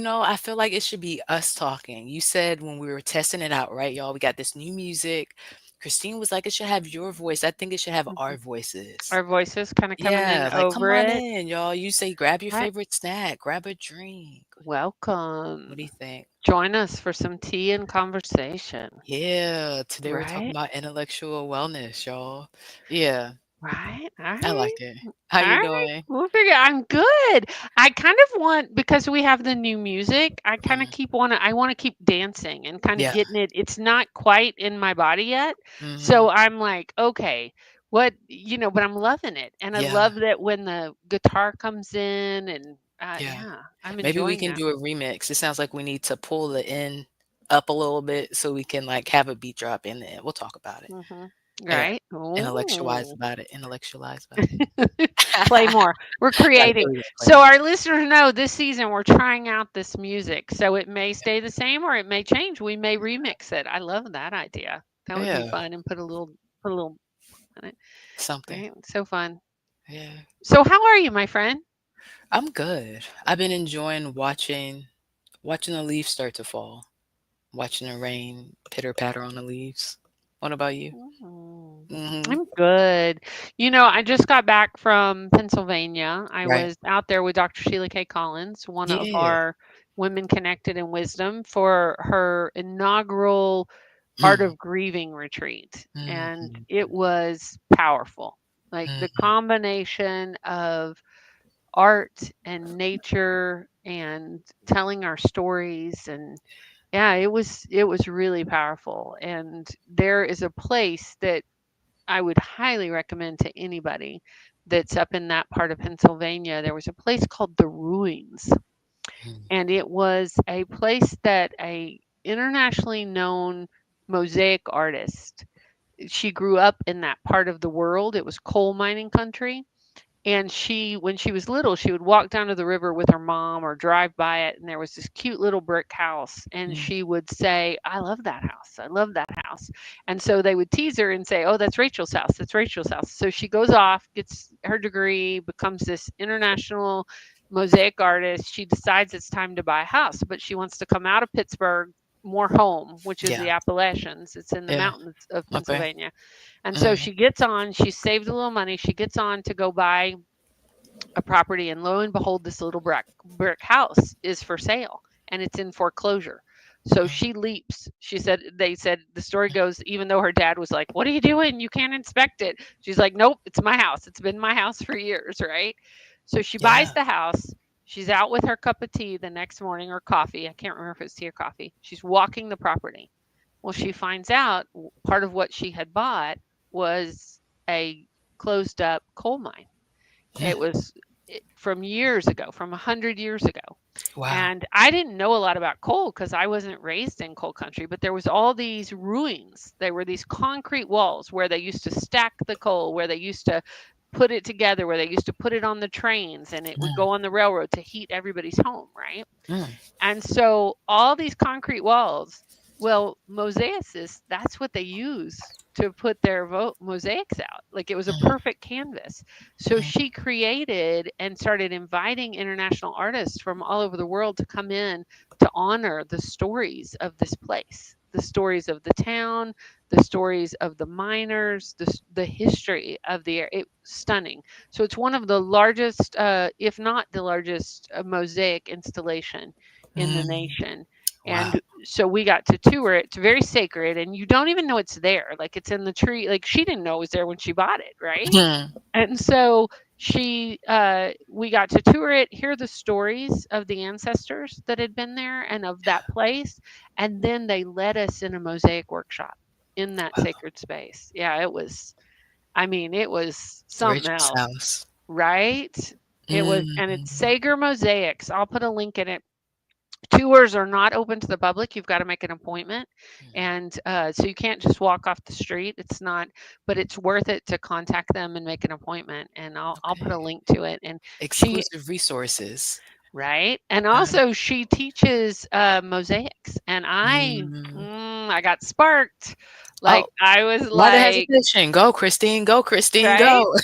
I feel like it should be us talking. You said when we were testing it out, right, y'all? We got this new music. Christine was like, it should have your voice. I think it should have our Mhm. voices. Our voices kind of coming in Yeah, like, come over on it. in, y'all. You say, grab your Right. favorite snack, grab a drink. What do you Welcome. think? Join us for some tea and conversation. Yeah, today we're talking Right? about intellectual wellness, y'all. Yeah, Right. All I right. like it. How All you right. doing? We'll figure I'm good. I kind of want because we have the new music, I kind of Mhm. keep I want to keep dancing and kind of Yeah. getting it. It's not quite in my body yet. Mhm. So I'm like, okay, but I'm loving it. And I Yeah. love that when the guitar comes in and Yeah. yeah, I'm Maybe we enjoying can that. do a remix. It sounds like we need to pull the end up a little bit so we can like have a beat drop in there. We'll talk about it. Mhm. Yeah. Right? Intellectualize Oh. about it. Intellectualize about it. Play more. We're Like, creating. there we go. Play So more. our listeners know this season we're trying out this music. So it may stay the same or it may change. We may remix it. I love that idea. That would be Yeah. fun and put a little on it. Something. Right? So fun. Yeah. So how are you, my friend? I'm good. I've been enjoying watching the leaves start to fall, watching the rain pitter patter on the leaves. What about you? Mm, Mhm. I'm good. I just got back from Pennsylvania. I Right. was out there with Dr. Sheila K. Collins, one of Yeah. our Women Connected in Wisdom, for her inaugural Art Mm. of Grieving retreat. And Mhm. it was powerful. Like the Mhm. combination of art and nature and telling our stories and yeah, it was really powerful. And there is a place that I would highly recommend to anybody that's up in that part of Pennsylvania. There was a place called the Ruins, Mhm. and it was a place that a internationally known mosaic artist. She grew up in that part of the world. It was coal mining country, and when she was little, she would walk down to the river with her mom or drive by it, and there was this cute little brick house. And Mm. she would say, I love that house. I love that house. And so they would tease her and say, oh, that's Rachel's house. That's Rachel's house. So she goes off, gets her degree, becomes this international mosaic artist. She decides it's time to buy a house, but she wants to come out of Pittsburgh, more home, which is Yeah. the Appalachians. It's in the Yeah. mountains of Okay. Pennsylvania. And so Mhm. she gets on, she saved a little money, she gets on to go buy a property, and lo and behold, this little brick house is for sale and it's in foreclosure. So Mhm. she leaps. They said the story goes, even though her dad was like, what are you doing? You can't inspect it. She's like, nope, it's my house. It's been my house for years, right? So she buys Yeah. the house. She's out with her cup of tea the next morning, or coffee. I can't remember if it's tea or coffee. She's walking the property. Well, she finds out part of what she had bought was a closed up coal mine. It was from years ago, from 100 years ago. Wow. And I didn't know a lot about coal because I wasn't raised in coal country, but there was all these ruins. There were these concrete walls where they used to stack the coal, where they used to put it together, where they used to put it on the trains and it would Mm. go on the railroad to heat everybody's home, right? Mm. And so all these concrete walls, well, mosaicists, that's what they use to put their mosaics out. Like it was a Mm. perfect canvas. So Mm. she created and started inviting international artists from all over the world to come in to honor the stories of this place, the stories of the town, the stories of the miners, the history of the area. Stunning. So it's one of the largest, if not the largest, mosaic installation in the Mm. nation. Wow. And so we got to tour it. It's very sacred, and you don't even know it's there. Like it's in the tree. Like she didn't know it was there when she bought it, right? Mm. And so we got to tour it, hear the stories of the ancestors that had been there and of that place, and then they led us in a mosaic workshop in that Wow. sacred space. Yeah, it was. I mean, it was something Rachel's else, house. right? It was, and it's Mhm. Sager Mosaics. I'll put a link in it. Tours are not open to the public. You've got to make an appointment, Mhm. and so you can't just walk off the street. It's not, but it's worth it to contact them and make an appointment. And I'll put Okay. a link to it. And she Exclusive resources. right, and Yeah. also she teaches mosaics, and I Mm. mm, I got sparked Like, Oh, I was why the like, hesitation? Go, Christine. Go, Christine. right? Go.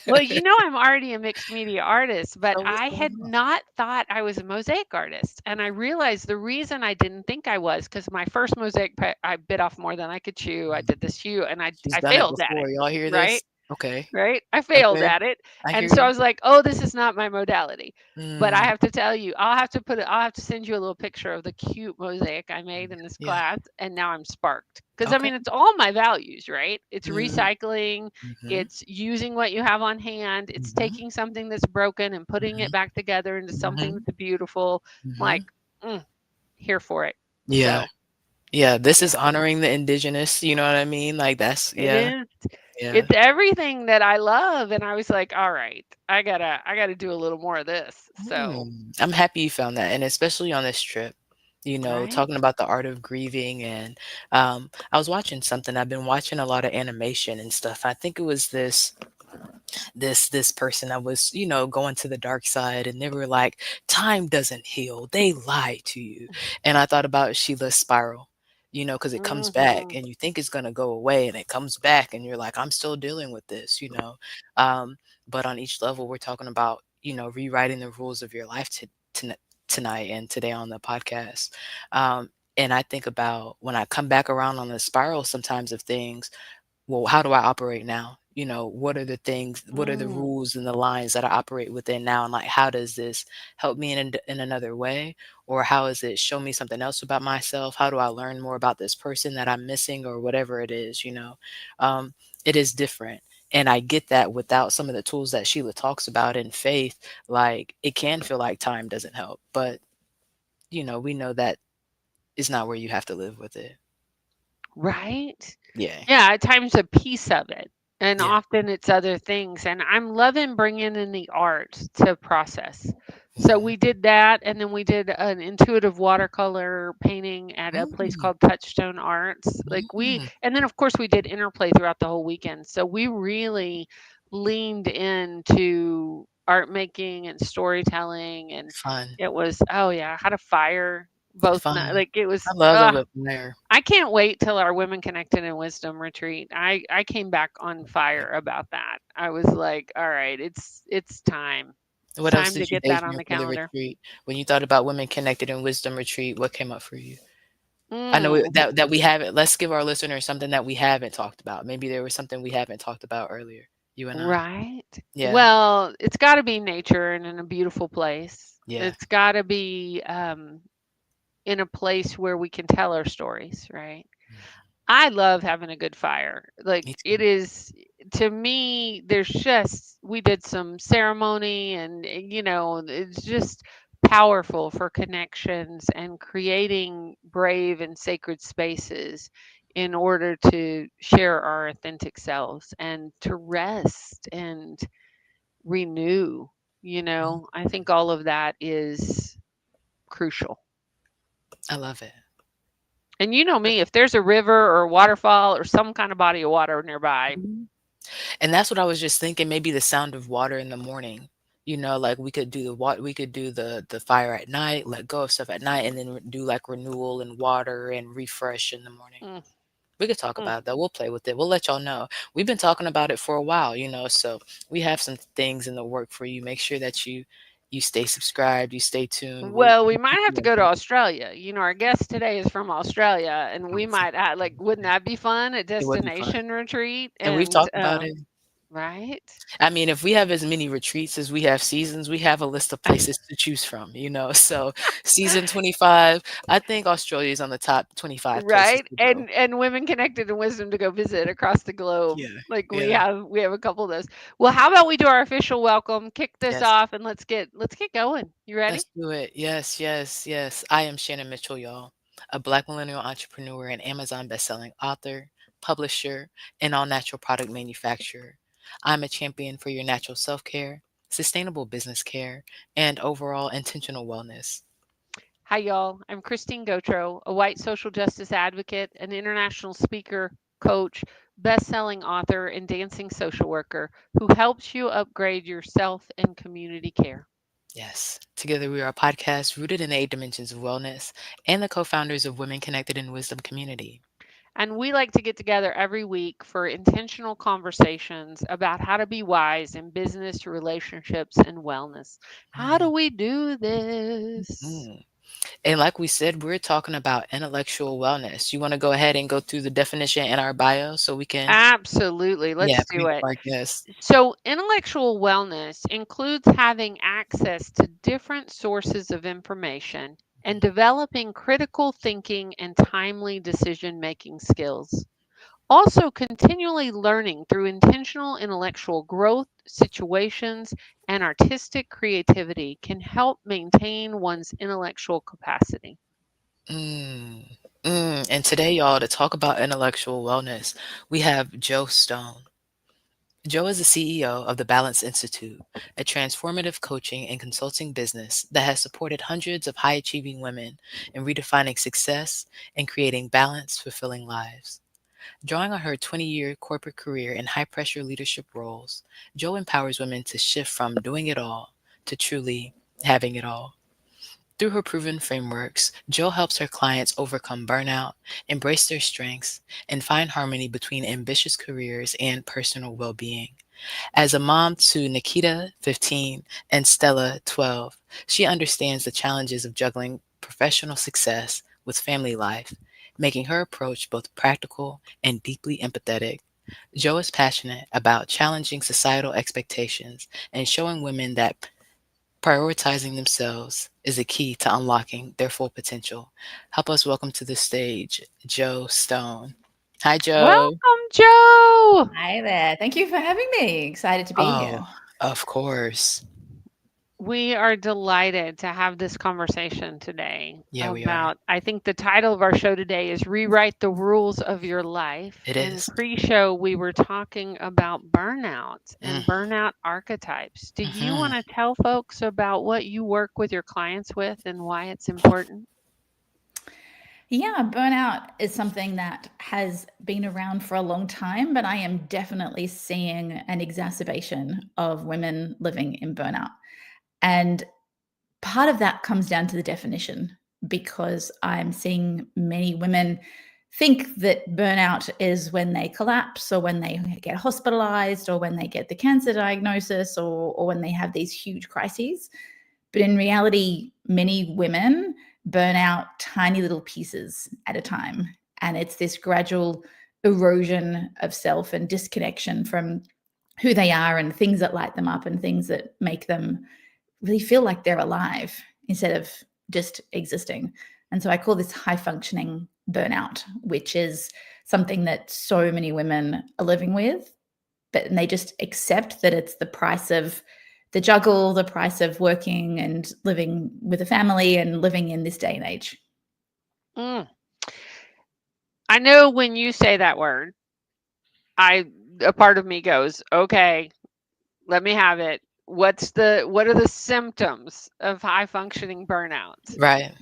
Well, I'm already a mixed media artist, but So what's I going had on? not thought I was a mosaic artist. And I realized the reason I didn't think I was because my first mosaic, I bit off more than I could chew. I Mm. did this hue and She's I done it failed at before. it, Y'all hear right? this? Okay. Right? I failed Okay. at it. I And hear so I you. was like, "Oh, this is not my modality." But I Mm. have to tell you, I'll have to send you a little picture of the cute mosaic I made in this Yeah. class, and now I'm sparked. Because I Okay. mean, it's all my values, right? It's Mm. recycling, Mhm. it's using what you have on hand, it's Mhm. taking something that's broken and putting it Mhm. back together into something Mhm. that's beautiful. I'm like, Mhm. mm, here for it. Yeah. So, Yeah, this is yeah, honoring the indigenous, you know what I mean? Like, that's it yeah, is. yeah. It's everything that I love, and I was like, all right, I gotta do a little more of this. So, I'm happy you found that, and especially on this trip, right. talking about the art of grieving and, I was watching something. I've been watching a lot of animation and stuff. I think it was this person that was, going to the dark side, and they were like, "Time doesn't heal. They lie to you." And I thought about Sheila's spiral, because it comes back Hmm. and you think it's gonna go away and it comes back and you're like, "I'm still dealing with this." Um, but on each level, we're talking about, rewriting the rules of your life tonight and today on the podcast. And I think about when I come back around on the spiral sometimes of things, well, how do I operate now? What are the things, what are the Mm. rules and the lines that I operate within now? And like, how does this help me in another way? Or how does it show me something else about myself? How do I learn more about this person that I'm missing or whatever it is? Um, it is different. And I get that without some of the tools that Sheila talks about in faith, like it can feel like time doesn't help, but we know that is not where you have to live with it. Right? Yeah. Yeah, at times a piece of it, and Yeah. often it's other things, and I'm loving bringing in the art to process. So Mhm. we did that, and then we did an intuitive watercolor painting at a place Mm, called Touchstone Arts. mm, And then of course we did interplay throughout the whole weekend. So we really leaned into art making and storytelling, and fun. it was, oh yeah, had a fire both night. Fun. Like it I was, love a whip there. I can't wait till our Women Connected in Wisdom retreat. I came back on Yeah. fire about that. I was like, all right, it's time. It's What else time to did you get that on daydream the for the calendar. retreat? When you thought about Women Connected in Wisdom retreat, what came up for you? I know Mm, that we haven't. Let's give our listeners something that we haven't talked about. Maybe there was something we haven't talked about earlier, you and I. right. Yeah. Well, it's got to be nature and in a beautiful place. Yeah. It's got to be in a place where we can tell our stories, right? Mhm. I love having a good fire. Like Me it too. is to me, there's just we did some ceremony and it's just powerful for connections and creating brave and sacred spaces in order to share our authentic selves and to rest and renew. Mhm. I think all of that is crucial. I love it. And you know me, if there's a river or a waterfall or some kind of body of water nearby, Mhm. And that's what I was just thinking, maybe the sound of water in the morning. Like we could do the fire at night, let go of stuff at night, and then do like renewal and water and refresh in the morning. mm, We could talk mm. about that. We'll play with it. We'll let y'all know. We've been talking about it for a while, so we have some things in the work for you. Make sure that you stay subscribed, you stay tuned. Well, we We'll might keep have to you go to updated. Australia. Our guest today is from Australia, and we Awesome. might like, wouldn't that be fun? A It would be fun. destination retreat, And we've and talked about it. right? I mean, if we have as many retreats as we have seasons, we have a list of places to choose from. So season 25, I think Australia is on the top 25 places Right, to go. and women connected in wisdom to go visit across the globe. Yeah. Like Yeah. we have a couple of those. Well, how about we do our official welcome, kick this Yes. off, and let's get going. You ready? Let's do it. Yes, yes, yes. I am Shannon Mitchell, y'all, a Black millennial entrepreneur and Amazon bestselling author, publisher, and all natural product manufacturer. I'm a champion for your natural self care, sustainable business care, and overall intentional wellness. Hi, y'all. I'm Christine Gautreaux, a white social justice advocate, an international speaker, coach, best-selling author, and dancing social worker who helps you upgrade your self and community care. Yes. Together, we are a podcast rooted in the 8 dimensions of wellness and the co founders of Women Connected in Wisdom Community. And we like to get together every week for intentional conversations about how to be wise in business, relationships, and wellness. How do Mm, we do this? mm. And like we said, we're talking about intellectual wellness. You wanna go ahead and go through the definition in our bio so we can, Absolutely. yeah, Let's do brief it. our guests? So, intellectual wellness includes having access to different sources of information and developing critical thinking and timely decision making skills. Also, continually learning through intentional intellectual growth, situations, and artistic creativity can help maintain one's intellectual capacity. Mm, and today, y'all, to talk about intellectual wellness, we have Joe Stone. Joe is the CEO of the Balance Institute, a transformative coaching and consulting business that has supported hundreds of high achieving women in redefining success and creating balanced, fulfilling lives. Drawing on her 20-year corporate career in high pressure leadership roles, Joe empowers women to shift from doing it all to truly having it all. Through her proven frameworks, Jill helps her clients overcome burnout, embrace their strengths, and find harmony between ambitious careers and personal well being. As a mom to Nikita, 15, and Stella, 12, she understands the challenges of juggling professional success with family life, making her approach both practical and deeply empathetic. Jo is passionate about challenging societal expectations and showing women that prioritizing themselves is a key to unlocking their full potential. Help us welcome to the stage Joe Stone. Hi, Joe. Welcome, Joe. Hi there. Thank you for having me. Excited to be Oh, here. of course. We are delighted to have this conversation today Yeah, we are. about, I think the title of our show today is Rewrite the Rules of Your Life. It And is. pre show, we were talking about burnout Mm, and burnout archetypes. Do you want mhm. to tell folks about what you work with your clients with and why it's important? Yeah, burnout is something that has been around for a long time, but I am definitely seeing an exacerbation of women living in burnout. And part of that comes down to the definition because I'm seeing many women think that burnout is when they collapse or when they get hospitalized or when they get the cancer diagnosis or when they have these huge crises. But in reality, many women burn out tiny little pieces at a time. And it's this gradual erosion of self and disconnection from who they are and things that light them up and things that make them really feel like they're alive instead of just existing. And so I call this high functioning burnout, which is something that so many women are living with, but and they just accept that it's the price of the juggle, the price of working and living with a family and living in this day and age. Mm. I know when you say that word, I a part of me goes, okay, let me have it. What are the symptoms of high functioning burnout? Right.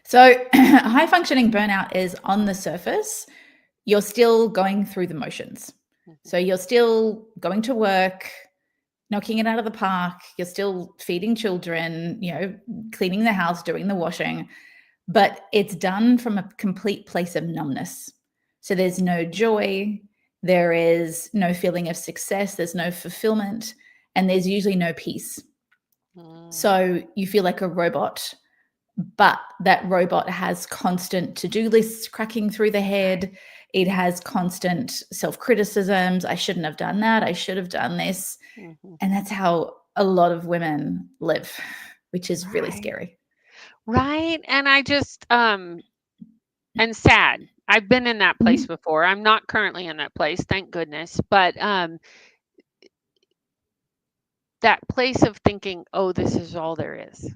So, high functioning burnout is on the surface, you're still going through the motions. Mhm. So, you're still going to work, knocking it out of the park, you're still feeding children, cleaning the house, doing the washing, but it's done from a complete place of numbness. So there's no joy, there is no feeling of success, there's no fulfillment, and there's usually no peace. Mm. So you feel like a robot, but that robot has constant to-do lists cracking through the head. It has constant self-criticisms. I shouldn't have done that. I should have done this. Mhm. And that's how a lot of women live, which is really Right. scary. Right. And I just and sad. I've been in that place Mhm. before. I'm not currently in that place, thank goodness. But that place of thinking, oh, this is all there is,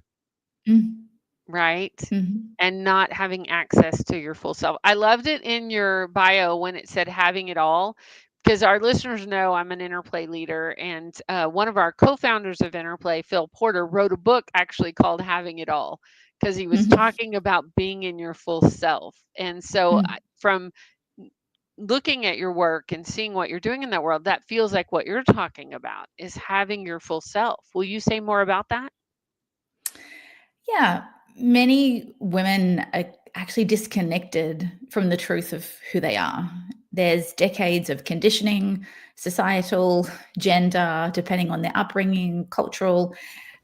Mhm. right? Mhm. And not having access to your full self. I loved it in your bio when it said having it all, because our listeners know I'm an interplay leader. And one of our co founders of Interplay, Phil Porter, wrote a book actually called Having It All because he was Mhm. talking about being in your full self. And so, Mhm. from looking at your work and seeing what you're doing in that world, that feels like what you're talking about is having your full self. Will you say more about that? Yeah, many women actually disconnected from the truth of who they are. There's decades of conditioning, societal, gender, depending on their upbringing, cultural.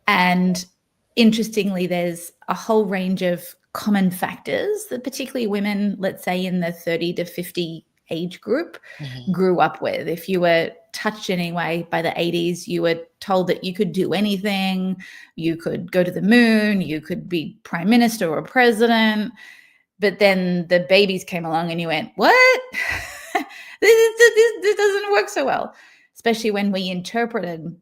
And interestingly, there's a whole range of common factors that particularly women, let's say in the 30 to 50 age group, Mhm. grew up with. If you were touched anyway by the 80s, you were told that you could do anything, you could go to the moon, you could be prime minister or president. But then the babies came along and you went, what? This doesn't work so well, especially when we interpreted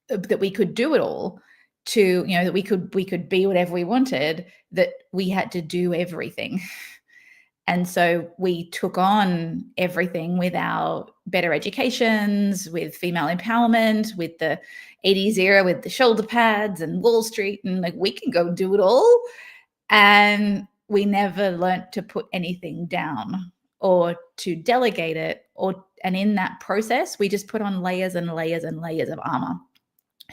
that we could do it all, to, you know, that we could be whatever we wanted, that we had to do everything. And so we took on everything with our better educations, with female empowerment, with the 80s era, with the shoulder pads and Wall Street, and like we can go do it all. And we never learnt to put anything down or to delegate it, and in that process we just put on layers and layers and layers of armor.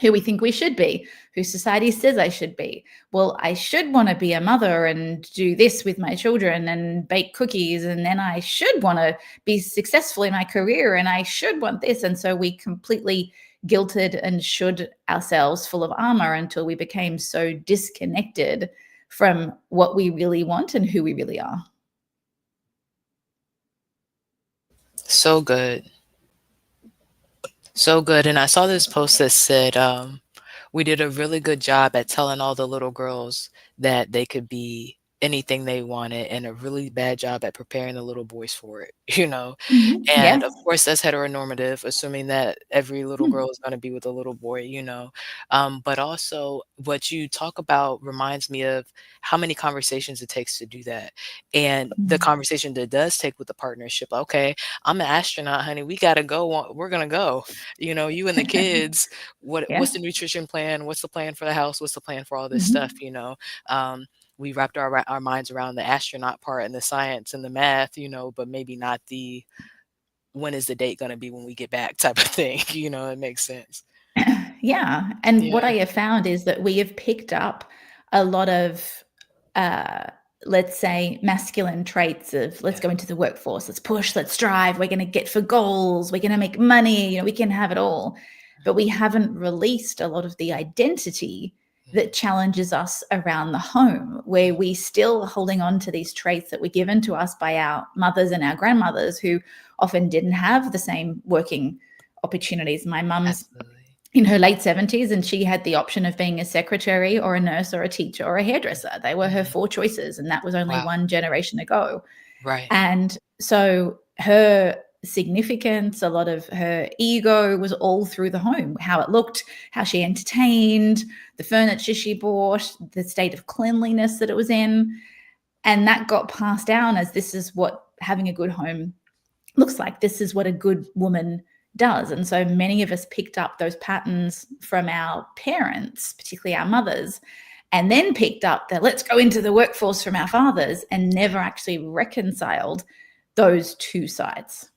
Who we think we should be, who society says I should be. Well, I should want to be a mother and do this with my children and bake cookies, and then I should want to be successful in my career, and I should want this. And so we completely guilted and should ourselves full of armor until we became so disconnected from what we really want and who we really are. So good. So good. And I saw this post that said, we did a really good job at telling all the little girls that they could be anything they wanted, and a really bad job at preparing the little boys for it, you know? And Yeah. of course, that's heteronormative, assuming that every little Hmm. girl is going to be with a little boy, you know. But also, what you talk about reminds me of how many conversations it takes to do that. And the Mm. conversation that does take with the partnership, okay, I'm an astronaut, honey. We got to go. We're going to go. You know, you and the kids, what's Yeah. the nutrition plan? What's the plan for the house? What's the plan for all this stuff, Mhm. you know? We wrapped our minds around the astronaut part and the science and the math, you know, but maybe not the when is the date gonna be when we get back type of thing, you know, it makes sense. Yeah. And what Yeah. I have found is that we have picked up a lot of, uh, let's say, masculine traits of let's Yeah. go into the workforce, let's push, let's drive, we're going to get for goals, we're going to make money, you know, we can have it all. But we haven't released a lot of the identity that Mhm, challenges us around the home, where mhm. we still holding on to these traits that were given to us by our mothers and our grandmothers, who often didn't have the same working opportunities. My mum's Absolutely. in her late 70s, and she had the option of being a secretary or a nurse or a teacher or a hairdresser. They were her Mhm. four choices, and that was only Wow. one generation ago. Right. And so her significance, a lot of her ego was all through the home, how it looked, how she entertained, the furniture she bought, the state of cleanliness that it was in. And that got passed down as this is what having a good home looks like. This is what a good woman does. And so many of us picked up those patterns from our parents, particularly our mothers, and then picked up the let's go into the workforce from our fathers, and never actually reconciled those two sides.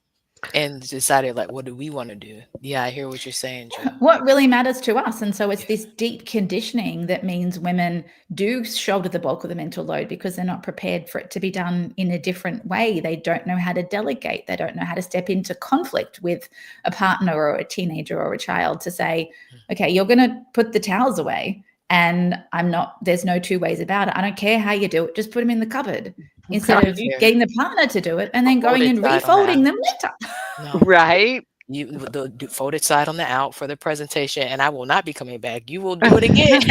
And decided, like, what do we wanna do? Yeah, I hear what you're saying, Joe. What really matters to us. And so it's Yeah. this deep conditioning that means women do shoulder the bulk of the mental load because they're not prepared for it to be done in a different way. They don't know how to delegate. They don't know how to step into conflict with a partner or a teenager or a child to say, Mm. okay, you're going to put the towels away. And there's no two ways about it. I don't care how you do it, just put them in the cupboard, instead of Right. Fair. getting the partner to do it and A then going folded and side on the out. refolding them later. No. Right. You the folded side on the out for the presentation, and I will not be coming back. You will do it again.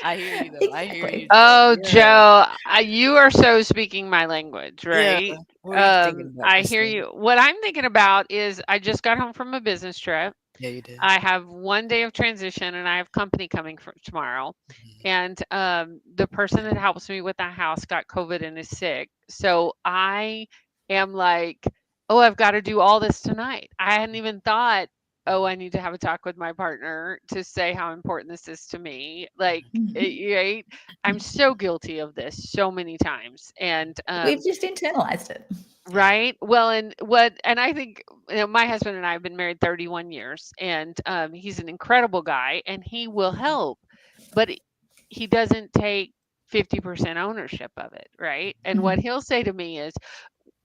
I hear you, though. I hear you, Exactly. Joe. Oh, Yeah. Joe, you are so speaking my language, Yeah. right? What are you thinking about, I hear Christine? you. What I'm thinking about is I just got home from a business trip. Yeah, you did. I have one day of transition and I have company coming for tomorrow. Mhm. And the person that helps me with the house got COVID and is sick. So I am like, oh, I've got to do all this tonight. I hadn't even thought, oh, I need to have a talk with my partner to say how important this is to me. Like, Mhm. right? I'm so guilty of this so many times. And We've just internalized it. Yeah. right. Well, and I think, my husband and I have been married 31 years, and he's an incredible guy, and he will help, but he doesn't take 50% ownership of it, right? And what Mhm. he'll say to me is,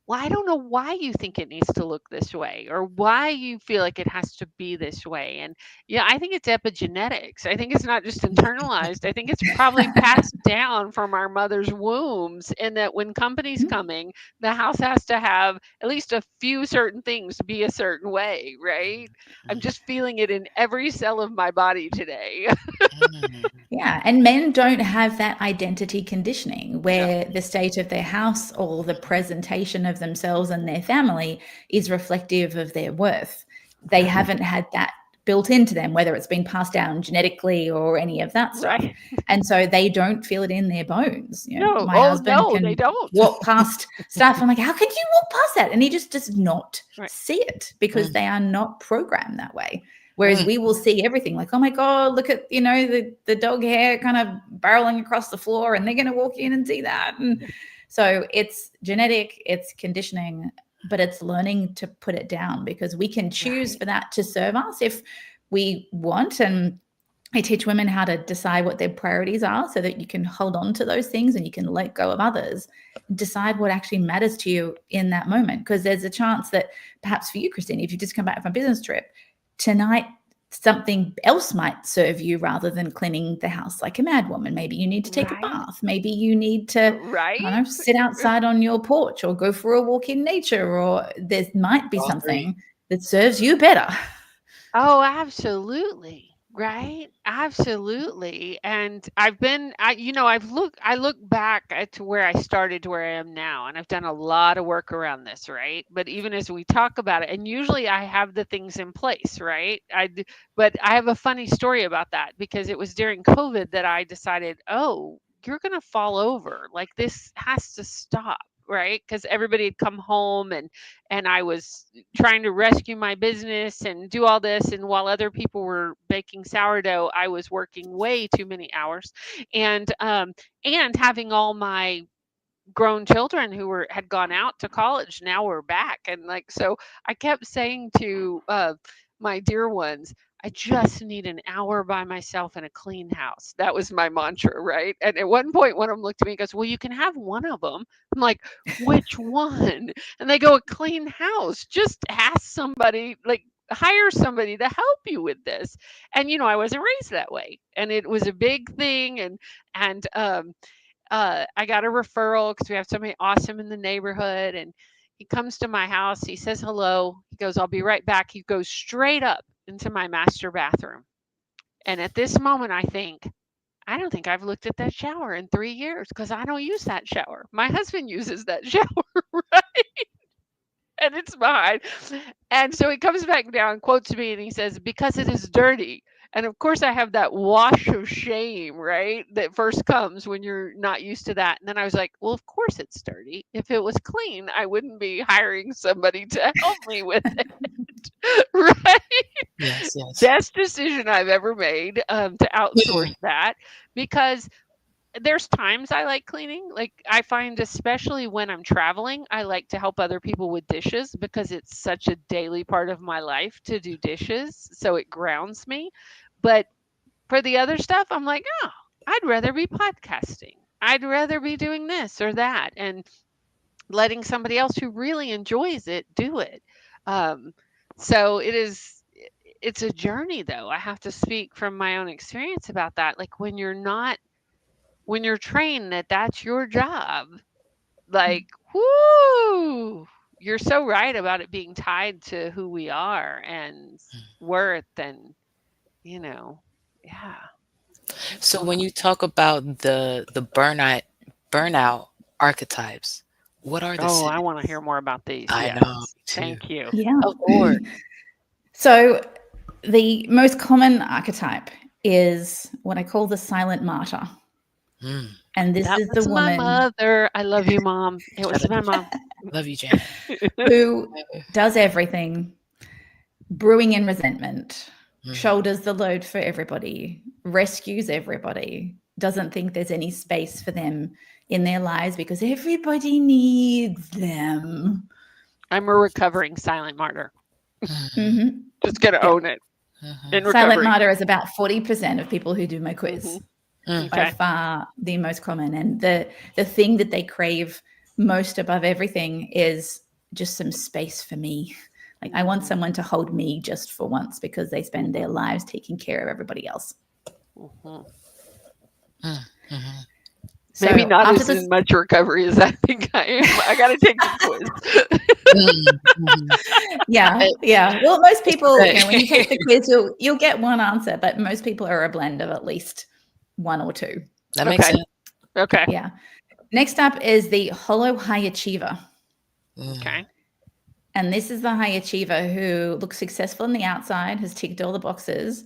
well, I don't know why you think it needs to look this way or why you feel like it has to be this way. And yeah, I think it's epigenetics. I think it's not just internalized. I think it's probably passed down from our mother's wombs, and that when company's coming, the house has to have at least a few certain things be a certain way, right? I'm just feeling it in every cell of my body today. Mm. Yeah, and men don't have that identity conditioning No. where the state of their house or the presentation of themselves and their family is reflective of their worth. They Right. haven't had that built into them, whether it's been passed down genetically or any of that stuff. Right. And so they don't feel it in their bones. You know, No. my Oh, husband no, they can don't. walk past stuff. I'm like, how could you walk past that? And he just does not Right. see it because Mm. they are not programmed that way. Whereas Mm. we will see everything like, oh my God, look at, the dog hair kind of barreling across the floor, and they're going to walk in and see that. And so it's genetic, it's conditioning, but it's learning to put it down because we can choose Right. for that to serve us if we want. And I teach women how to decide what their priorities are so that you can hold on to those things and you can let go of others. Decide what actually matters to you in that moment. Because there's a chance that perhaps for you, Christine, if you just come back from a business trip, tonight something else might serve you rather than cleaning the house like a madwoman. Maybe you need to take a Right. bath. Maybe you need to, I don't Right. know, sit outside on your porch or go for a walk in nature, or there might be All three. something that serves you better. Oh, absolutely. Right? Absolutely. And I look back to where I started to where I am now, and I've done a lot of work around this, right? But even as we talk about it, and usually I have the things in place, right? But I have a funny story about that because it was during COVID that I decided, oh, you're going to fall over. Like this has to stop, right? Because everybody had come home, and I was trying to rescue my business and do all this. And while other people were baking sourdough, I was working way too many hours, and having all my grown children who had gone out to college now were back. And like, so I kept saying to my dear ones, I just need an hour by myself in a clean house. That was my mantra, right? And at one point, one of them looked at me and goes, well, you can have one of them. I'm like, which one? And they go, a clean house. Just ask somebody, like, hire somebody to help you with this. And I wasn't raised that way, and it was a big thing. And I got a referral because we have somebody awesome in the neighborhood. And he comes to my house. He says hello. He goes, I'll be right back. He goes straight up into my master bathroom. And at this moment, I think, I don't think I've looked at that shower in 3 years because I don't use that shower. My husband uses that shower, right? And it's behind. And so he comes back down, quotes me, and he says, because it is dirty. And of course, I have that wash of shame, right? That first comes when you're not used to that. And then I was like, well, of course it's dirty. If it was clean, I wouldn't be hiring somebody to help me with it, right? Yes, yes. Best decision I've ever made to outsource that, because there's times I like cleaning. Like I find, especially when I'm traveling, I like to help other people with dishes because it's such a daily part of my life to do dishes. So it grounds me. But for the other stuff, I'm like, oh, I'd rather be podcasting. I'd rather be doing this or that, and letting somebody else who really enjoys it do it. Um, so it's a journey, though. I have to speak from my own experience about that. Like when you're trained that that's your job, like, whoo, you're so right about it being tied to who we are and worth. And, you know, yeah, it's So when wild. you talk about the burnout archetypes, what are the Oh, I want to hear symptoms? more about these. I know, Yes. me too. Thank you. Yeah. Of course. So the most common archetype is what I call the silent martyr. Mm. And this That is the was my woman mother. I love you, Mom. It I was love my you, mom. love you, Janet. who does everything, brewing in resentment, Mm. shoulders the load for everybody, rescues everybody, doesn't think there's any space for them in their lives because everybody needs them. I'm a recovering silent martyr. Mhm. Mm-hmm. Just gonna Yeah. own it. In Mhm. Silent recovery. martyr is about 40% of people who do my quiz. Mhm. by Okay. far the most common. And the thing that they crave most above everything is just some space for me. Like I want someone to hold me just for once, because they spend their lives taking care of everybody else. Mhm. Mhm. Maybe So not after as this, in much recovery as I think I am. I got to take the quiz. Mhm. yeah, It yeah. Well, most it's people, okay. when you take the quiz, you'll get one answer, but most people are a blend of at least one or two. That makes Okay. sense. Okay. Yeah. Next up is the hollow high achiever. Mm, Okay. And this is the high achiever who looks successful on the outside, has ticked all the boxes,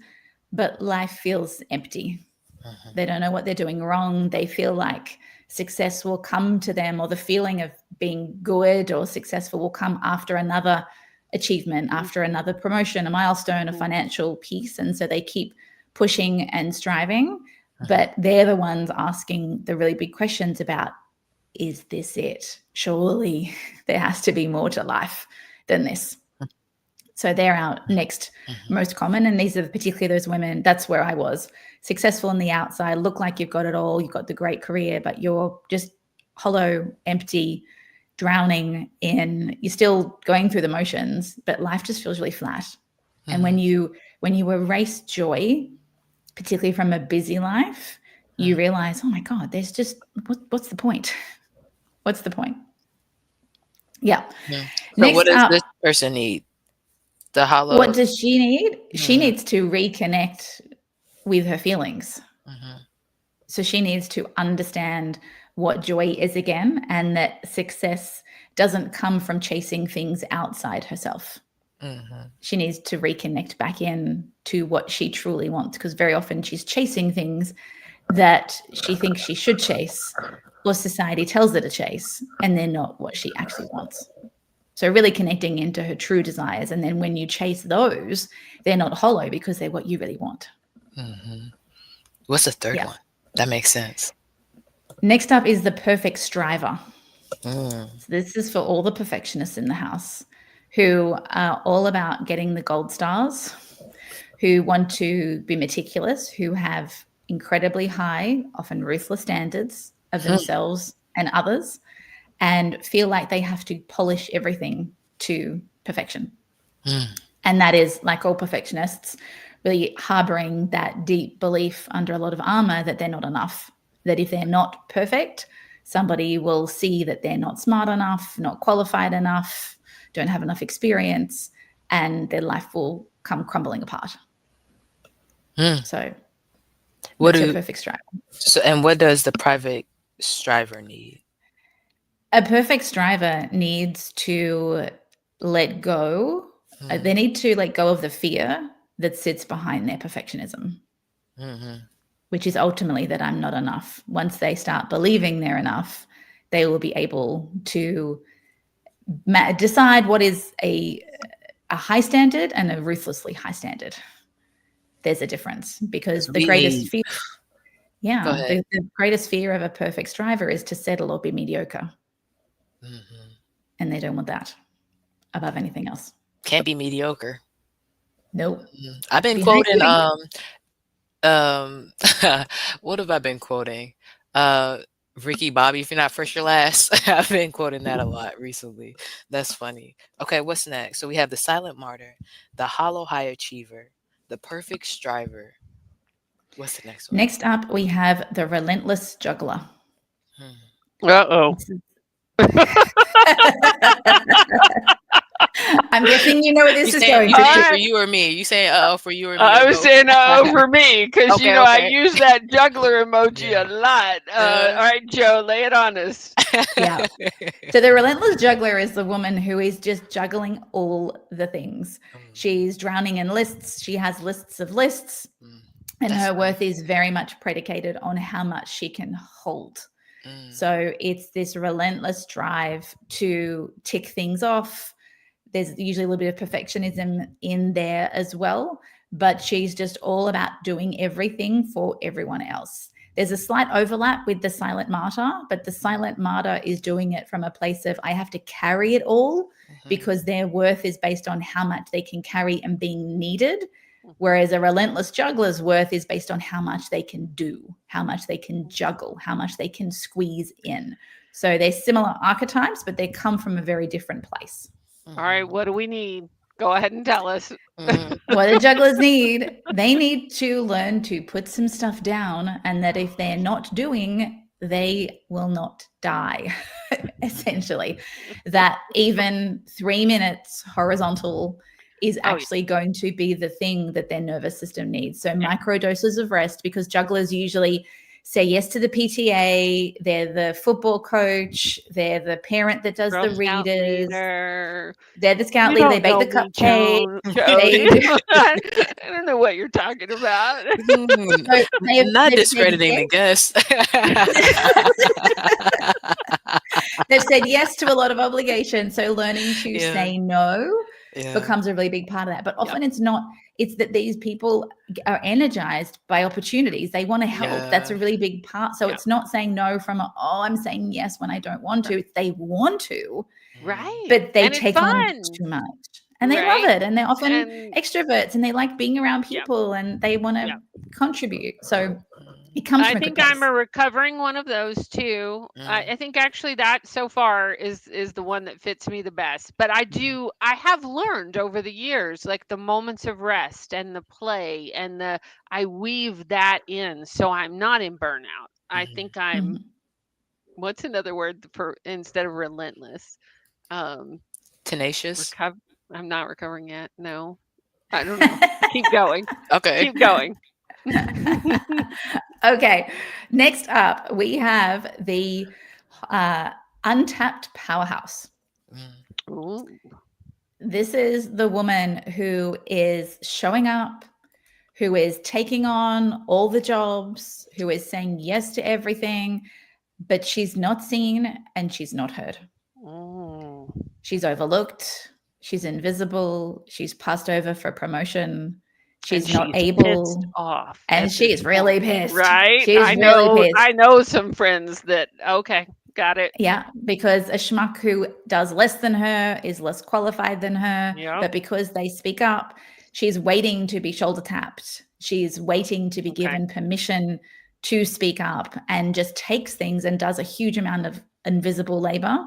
but life feels empty. mhm, They don't know what they're doing wrong. They feel like success will come to them, or the feeling of being good or successful will come after another achievement, after another promotion, a milestone, a Mhm. financial piece. And so they keep pushing and striving, mhm, but they're the ones asking the really big questions about, is this it? Surely there has to be more to life than this. So they're our next mhm, most common. And these are particularly those women. That's where I was. Successful on the outside, look like you've got it all. You've got the great career, but you're just hollow, empty, drowning in, you're still going through the motions, but life just feels really flat. And mhm, when you erase joy, particularly from a busy life, you mhm, realize, oh my God, there's just, what's the point? What's the point? Yeah. mhm. So what Next does up, this person need? The what hollow. does she need? She Mhm, needs to reconnect with her feelings. mhm, So she needs to understand what joy is again, and that success doesn't come from chasing things outside herself. mhm, She needs to reconnect back in to what she truly wants, because very often she's chasing things that she thinks she should chase, or society tells her to chase, and they're not what she actually wants. So really connecting into her true desires. And then when you chase those, they're not hollow because they're what you really want. mhm. What's the third Yeah. one? That makes sense. Next up is the perfect striver. Mm, So this is for all the perfectionists in the house who are all about getting the gold stars, who want to be meticulous, who have incredibly high, often ruthless standards of hmm, themselves and others, and feel like they have to polish everything to perfection. mm, And that is, like all perfectionists, really harboring that deep belief under a lot of armor that they're not enough, that if they're not perfect, somebody will see that they're not smart enough, not qualified enough, don't have enough experience, and their life will come crumbling apart. mm. So What that's your do perfect striver. so and what does the private striver need? A perfect striver needs to let go. They Mm, need to let go of the fear that sits behind their perfectionism, mhm, which is ultimately that I'm not enough. Once they start believing they're enough, they will be able to decide what is a high standard and a ruthlessly high standard. There's a difference, 'cause because the we greatest need fear, Go yeah, ahead. the greatest fear of a perfect striver is to settle or be mediocre, Mhm. and they don't want that above anything else. Can't be mediocre. Nope. I've been Be high quoting, good. um, what have I been quoting? Uh, Ricky Bobby, if you're not first, you're last. I've been quoting that a lot recently. That's funny. Okay, what's next? So we have the silent martyr, the hollow high achiever, the perfect striver. What's the next one? Next up, we have the relentless juggler. Hmm. Uh-oh. I'm guessing you know where You this is saying going you to. saying for I you or me? You saying uh-oh for you or me or I was both? saying for me, because Okay, I okay. use that juggler emoji Yeah. a lot. Uh, All right, Joe, lay it on us. Yeah. So the relentless juggler is the woman who is just juggling all the things. Mm, She's drowning in lists. She has lists of lists, mm. and That's her funny. worth is very much predicated on how much she can hold. Mm, So it's this relentless drive to tick things off. There's usually a little bit of perfectionism in there as well, but she's just all about doing everything for everyone else. There's a slight overlap with the silent martyr, but the silent martyr is doing it from a place of, I have to carry it all, mhm, because their worth is based on how much they can carry and being needed, Whereas a relentless juggler's worth is based on how much they can do, how much they can juggle, how much they can squeeze in. So they're similar archetypes, but they come from a very different place. All right, Mhm. what do we need? Go ahead and tell us. Mhm. What do jugglers need? They need to learn to put some stuff down, and that if they're not doing, they will not die, essentially. That even 3 minutes horizontal is Oh, yeah. actually going to be the thing that their nervous system needs. So, Yeah. micro doses of rest, because jugglers usually say yes to the PTA, they're the football coach, they're the parent that does Girl the Scout readers, leader. they're the scout You leader, they don't bake know the me, cupcake, Jody. they do. I don't know what you're talking about. Mm, So not they've said discrediting the yes. guest. They've said yes to a lot of obligations. So learning to Yeah, say no yeah, becomes a really big part of that. But Yep. often it's not, it's that these people are energized by opportunities. They want to help. That's yeah. a really big part. So Yep. it's not saying no from, I'm saying yes when I don't want to. Right. It's they want to, Mhm, Right. but they And it's take on fun, too much. And they love right? it. And they're often And extroverts and they like being around yeah, people and they want to yeah. contribute. So mhm, it comes I from a good think I'm place. a recovering one of those too. mhm, I think actually that so far is the one that fits me the best. But I have learned over the years, like the moments of rest and the play and I weave that in, so I'm not in burnout. I mhm. think I'm, Mhm. what's another word for instead of relentless? Um, Tenacious? recover. I'm not recovering yet. No, I don't know. Keep going. Okay. Keep going. Okay. Next up, we have the uh, untapped powerhouse. Mm, Ooh. This is the woman who is showing up, who is taking on all the jobs, who is saying yes to everything, but she's not seen and she's not heard. Oh. She's overlooked, she's invisible, she's passed over for promotion, And she's not she's pissed able, off and at this she's really point, pissed. right? She's I really know pissed. I know some friends that okay, got it. Yeah, because a schmuck who does less than her is less qualified than her, Yep. but because they speak up, she's waiting to be shoulder tapped. She's waiting to be Okay. given permission to speak up and just takes things and does a huge amount of invisible labor,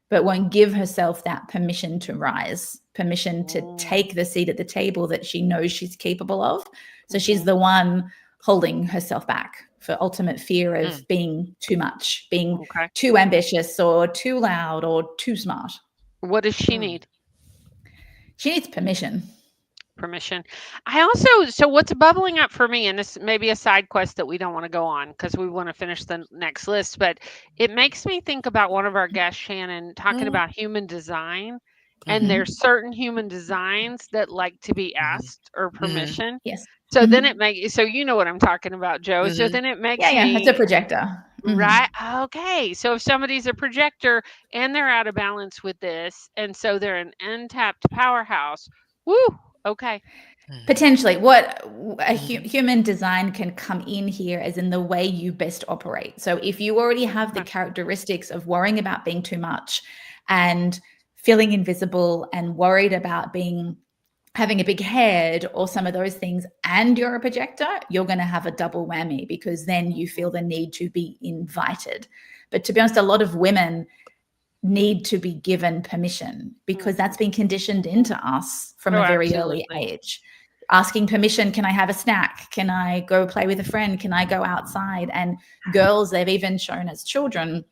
but won't give herself that permission to rise, permission to Mm, take the seat at the table that she knows she's capable of. So she's mhm. the one holding herself back for ultimate fear mm, of being too much, being Okay. too ambitious or too loud or too smart. What does she mm, need? She needs permission. Permission. I also so what's bubbling up for me, and this may be a side quest that we don't want to go on because we want to finish the next list, but it makes me think about one of our guests, Shannon, talking mm, about human design. And mhm, there's certain human designs that like to be mhm, asked or mhm, permission. Yes. So then Mhm. it makes so you know what I'm talking about, Joe. So mhm, then it Yeah, makes yeah. It's a me projector. right. Okay. So if somebody's a projector and they're out of balance with this, and so they're an untapped powerhouse, woo. Okay. mhm, Potentially, what a mhm, human design can come in here as in the way you best operate. So, if you already have the Okay. characteristics of worrying about being too much and feeling invisible and worried about being having a big head or some of those things, and you're a projector, you're going to have a double whammy because then you feel Mhm. the need to be invited. But to be honest, a lot of women need to be given permission because Mhm. that's been conditioned Mhm. into us from Oh, a very early absolutely. age. Asking permission, can I have a snack? Can I go play with a friend? Can I go outside? And girls, they've even shown as children,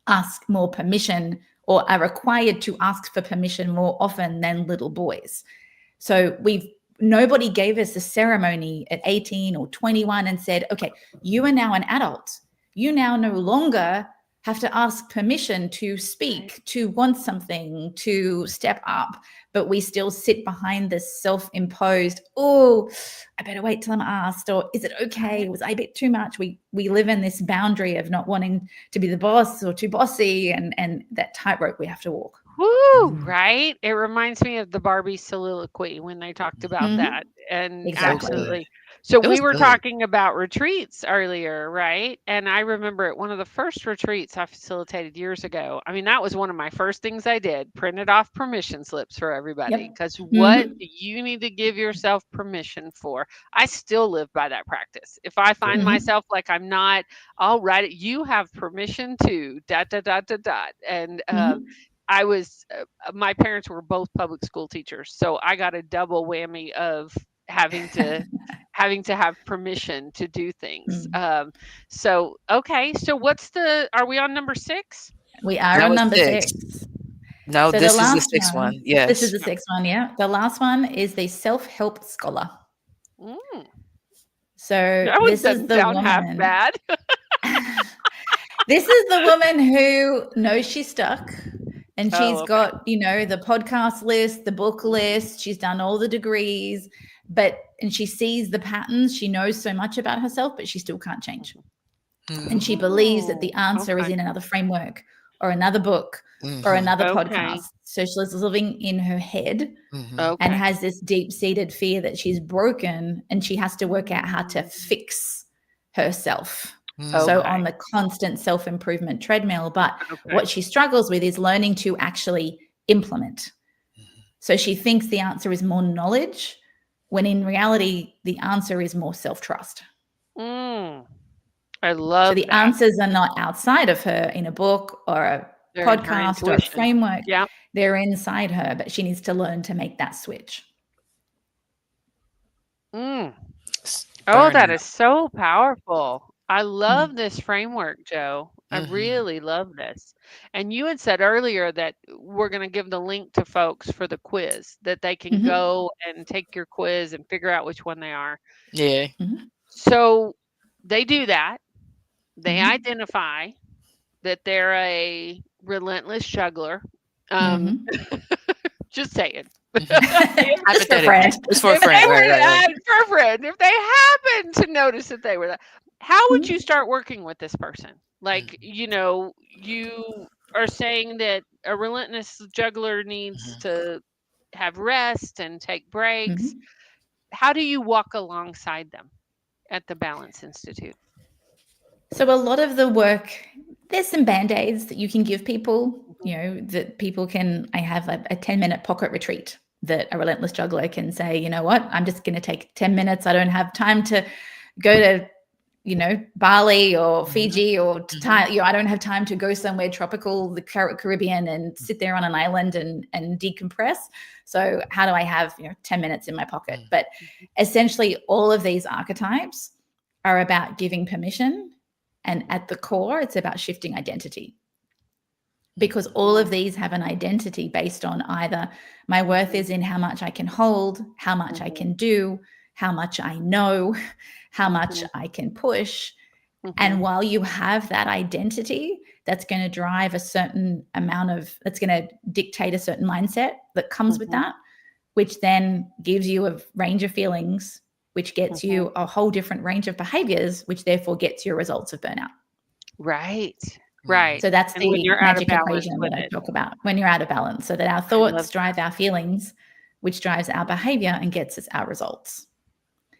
ask more permission or are required to ask for permission more often than little boys. So nobody gave us a ceremony at 18 or 21 and said, okay, you are now an adult. You now no longer have to ask permission to Right. speak, to want something, to step up. But we still sit behind this self-imposed, oh, I better wait till I'm asked, or is it okay? Right. Was I a bit too much? We live in this boundary of not wanting to be the boss or too bossy, and that tightrope we have to walk. Woo, mhm, right? It reminds me of the Barbie soliloquy when they talked about Mhm. that. And so Exactly. good. absolutely. So It we was were good. talking about retreats earlier, right? And I remember at one of the first retreats I facilitated years ago. I mean, that was one of my first things I did, printed off permission slips for everybody. Yep. Because what Mm-hmm. do you need to give yourself permission for? I still live by that practice. If I find Good. Mm-hmm. myself like I'm not, I'll write it. You have permission to dot dot dot dot dot. And Mm-hmm. I was, my parents were both public school teachers, so I got a double whammy of having to having to have permission to do things. Mm. So okay, so what's the? Are we on number 6? We are That on was number 6. 6. No, So the this is the last 6th one, one. this is Yes. the sixth one, yeah. The last one is the self-help scholar. Mm, So that one this is doesn't the sound half woman. bad. This is the woman who knows she's stuck, and Oh, she's okay. got, the podcast list, the book list, she's done all the degrees, and she sees the patterns, she knows so much about herself, but she still can't change. And she Mhm. believes that the Oh, answer is okay. in another framework or another book or Mhm. another Okay. podcast. So she's living in her head Mhm. and Okay. has this deep-seated fear that she's broken, and she has to work out how to fix herself. So Mhm. on Okay. the constant self-improvement treadmill, but Okay. what she struggles with is learning to actually implement. So she thinks the answer is more knowledge, when in reality the answer is more self-trust. Mm, I So love the that. answers are not outside of her in a book or a They're in her podcast or a intuition. framework. Yeah. They're inside her, but she needs to learn to make that switch. Mm. S Oh, that Burnout. is so powerful. I Mm. love this framework, Joe. I Mhm. really love this. And you had said earlier that we're going to give the link to folks for the quiz, that they can Mhm. go and take your quiz and figure out which one they are. Yeah. Mhm. So they do that. They Mhm. identify that they're a relentless juggler. Um, Mhm. just saying. Mhm. Just for a Hypothetically. friend. It's for a If friend. they Right, were right, right. that girlfriend, if they happened to notice that they were that, how would you Mhm. start working with this person? Like, Mhm. you are saying that a relentless juggler needs Mhm. to have rest and take breaks. Mhm. How do you walk alongside them at the Balance Institute? So a lot of the work, there's some band-aids that you can give people, Mhm, that people can. I have a 10-minute pocket retreat that a relentless juggler can say, you know what, I'm just going to take 10 minutes. I don't have time to go to, Bali or Mhm. Fiji or to Mhm. I don't have time to go somewhere tropical, the Caribbean, and sit there on an island and decompress. So how do I have, 10 minutes in my pocket? Mhm. But essentially all of these archetypes are about giving permission, and at the core, it's about shifting identity, because Mhm. all of mhm, these have an identity based on either my worth mhm, is in how much I can hold, how much I mhm, can do, how much I know, how much mhm, I can push. And mhm, while you have that identity, that's going to drive a certain amount of, that's going to dictate a certain mindset that comes with mhm, that, which then gives you a range of feelings, which gets mhm. you a whole different range of behaviors, which therefore gets your results of burnout. Right, Mhm. right. So that's And when the you're out of magic balance equation with that I it. talk about when you're out of balance. So that our I love thoughts that. drive our feelings, which drives our behavior and gets us our results.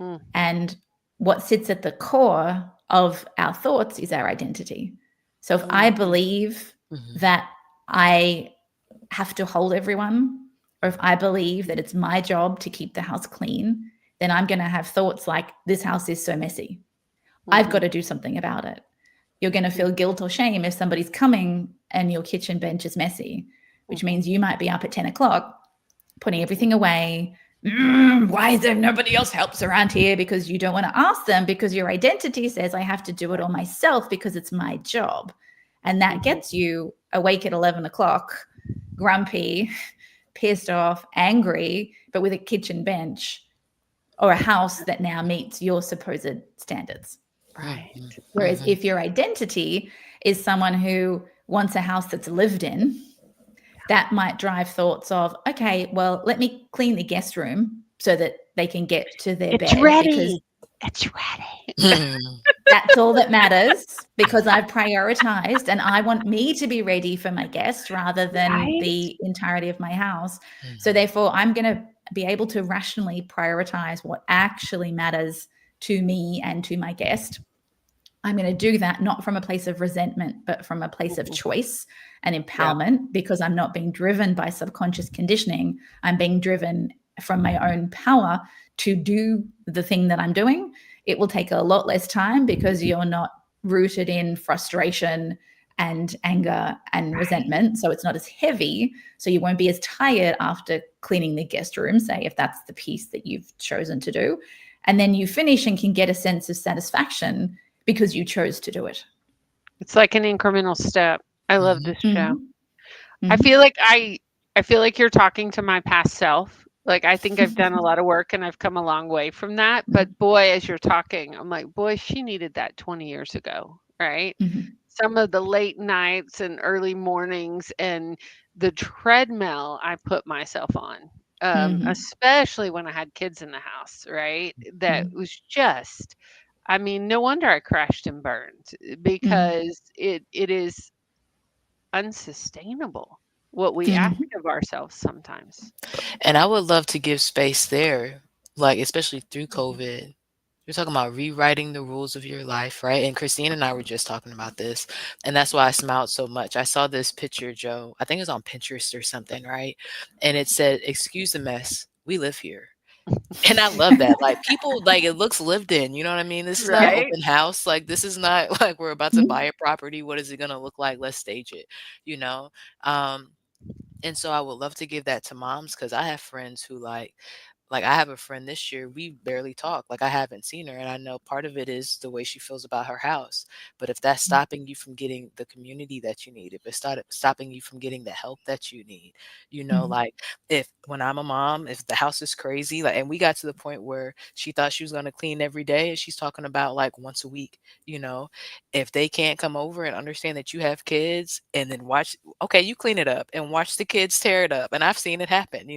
Mm, And what sits at the core of our thoughts is our identity. So if I mhm, believe Mhm. that I have to hold everyone, or if I believe that it's my job to keep the house clean, then I'm going to have thoughts like, this house is so messy. I've got mhm, to do something about it. You're going to feel mhm, guilt or shame if somebody's coming and your kitchen bench is messy, which mhm, means you might be up at 10 o'clock putting mhm, everything away. Why is there nobody else helps around here? Because you don't want to ask them, because your identity says I have to do it all myself because it's my job. And that mhm, gets you awake at 11 o'clock, grumpy, pissed off, angry, but with a kitchen bench or a house that now meets your supposed standards. right. Mhm. Whereas Mhm. if your identity is someone who wants a house that's lived in, that might drive thoughts of, okay, well, let me clean the guest room so that they can get to their It's bed, because ready. It's ready. Mhm. that's all that matters, because I've prioritized and I want me to be ready for my guests rather than Right? the entirety of my house. So Mhm. therefore, I'm going to be able to rationally prioritize what actually matters to me and to my guest, I'm going to do that not from a place of resentment, but from a place of Mhm. choice and Yeah. empowerment, because I'm not being driven by subconscious conditioning. I'm being driven from my own power to do the thing that I'm doing. It will take a lot less time because you're not rooted in frustration and anger and Right. resentment. So it's not as heavy. So you won't be as tired after cleaning the guest room, say, if that's the piece that you've chosen to do. And then you finish and can get a sense of satisfaction because you chose to do it. It's like an incremental step. I love Mhm. this show. Mm-hmm. I Mm-hmm. feel like I feel like you're talking to my past self. Like I think I've done a lot of work and I've come a long way from that. But boy, as you're talking, I'm like, boy, she needed that 20 years ago, right? Mm-hmm. Some of the late nights and early mornings and the treadmill I put myself on, Mm-hmm. especially when I had kids in the house, right? That was just, I mean, no wonder I crashed and burned Mm-hmm. because it is unsustainable what we ask Mm-hmm. of ourselves sometimes. And I would love to give space there, like, especially through Mhm. COVID. You're talking about rewriting the rules of your life, right? And Christine and I were just talking about this. And that's why I smiled so much. I saw this picture, Joe. I think it was on Pinterest or something, right? And it said, "Excuse the mess. We live here." And I love that. Like, people, like, it looks lived in, you know what I mean? This is not an Right? open house. Like, this is not like we're about to buy Mm-hmm. a property. What is it gonna look like? Let's stage it, you know? Um, and so I would love to give that to moms because I have friends who like I have a friend this year, we barely talk. Like I haven't seen her. And I know part of it is the way she feels about her house. But if that's stopping you from getting the community that you need, if it's stopping you from getting the help that you need, Mm-hmm. like if when I'm a mom, if the house is crazy, like and we got to the point where she thought she was gonna clean every day and she's talking about like once a week, you know, if they can't come over and understand that you have kids and then watch, okay, you clean it up and watch the kids tear it up. And I've seen it happen,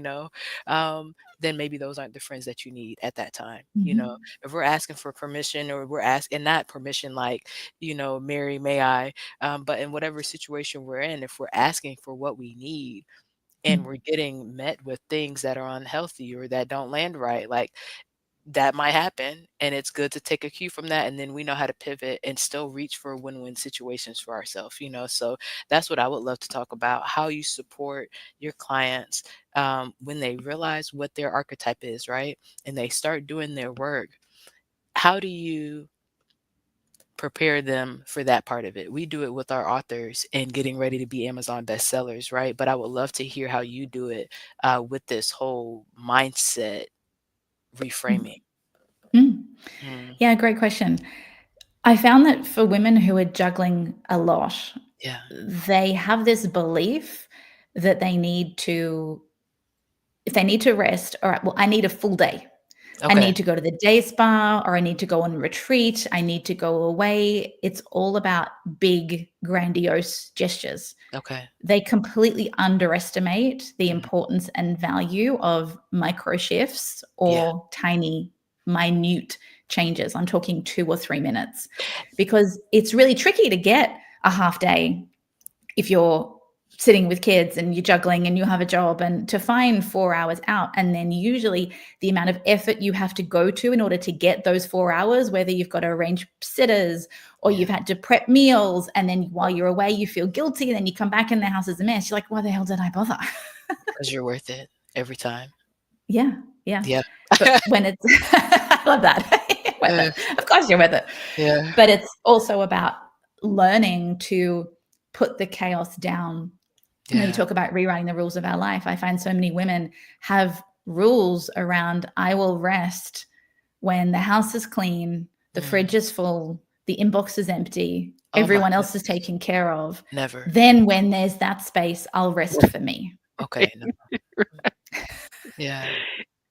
then maybe those aren't the friends that you need at that time. Mm-hmm. If we're asking for permission or we're asking not permission, like, Mary, may I, but in whatever situation we're in, if we're asking for what we need and we're getting met with things that are unhealthy or that don't land right, like that might happen, and it's good to take a cue from that, and then we know how to pivot and still reach for win-win situations for ourselves, so that's what I would love to talk about, how you support your clients when they realize what their archetype is, right, and they start doing their work. How do you prepare them for that part of it? We do it with our authors and getting ready to be Amazon bestsellers, right, but I would love to hear how you do it with this whole mindset reframing. Mm-hmm. Mm, Yeah, great question. I found that for women who are juggling a lot, yeah. they have this belief that they need to, if they need to rest, all right, well, I need a full day. I Okay. need to go to the day spa or I need to go on retreat. I need to go away. It's all about big, grandiose gestures. Okay. They completely underestimate the Mhm. importance and value of micro shifts Yeah. or tiny, minute changes. I'm talking 2 or 3 minutes because it's really tricky to get a half day if you're sitting with kids and you're juggling and you have a job, and to find 4 hours out, and then usually the amount of effort you have to go to in order to get those 4 hours, whether you've got to arrange sitters or Yeah. you've had to prep meals, and then while you're away you feel guilty, and then you come back and the house is a mess, you're like, why the hell did I bother? Because 'Cause you're worth it every time. Yeah, yeah. Yeah. But when it's I love that. Worth Yeah. it. Of course you're worth it. Yeah. But it's also about learning to put the chaos down. When you Yeah. talk about rewriting the rules of our life, I find so many women have rules around, I will rest when the house is clean, the Mm. fridge is full, the inbox is empty, Oh my everyone else is goodness. taken care of. Never. Then when there's that space, I'll rest for me. Okay. No. Yeah.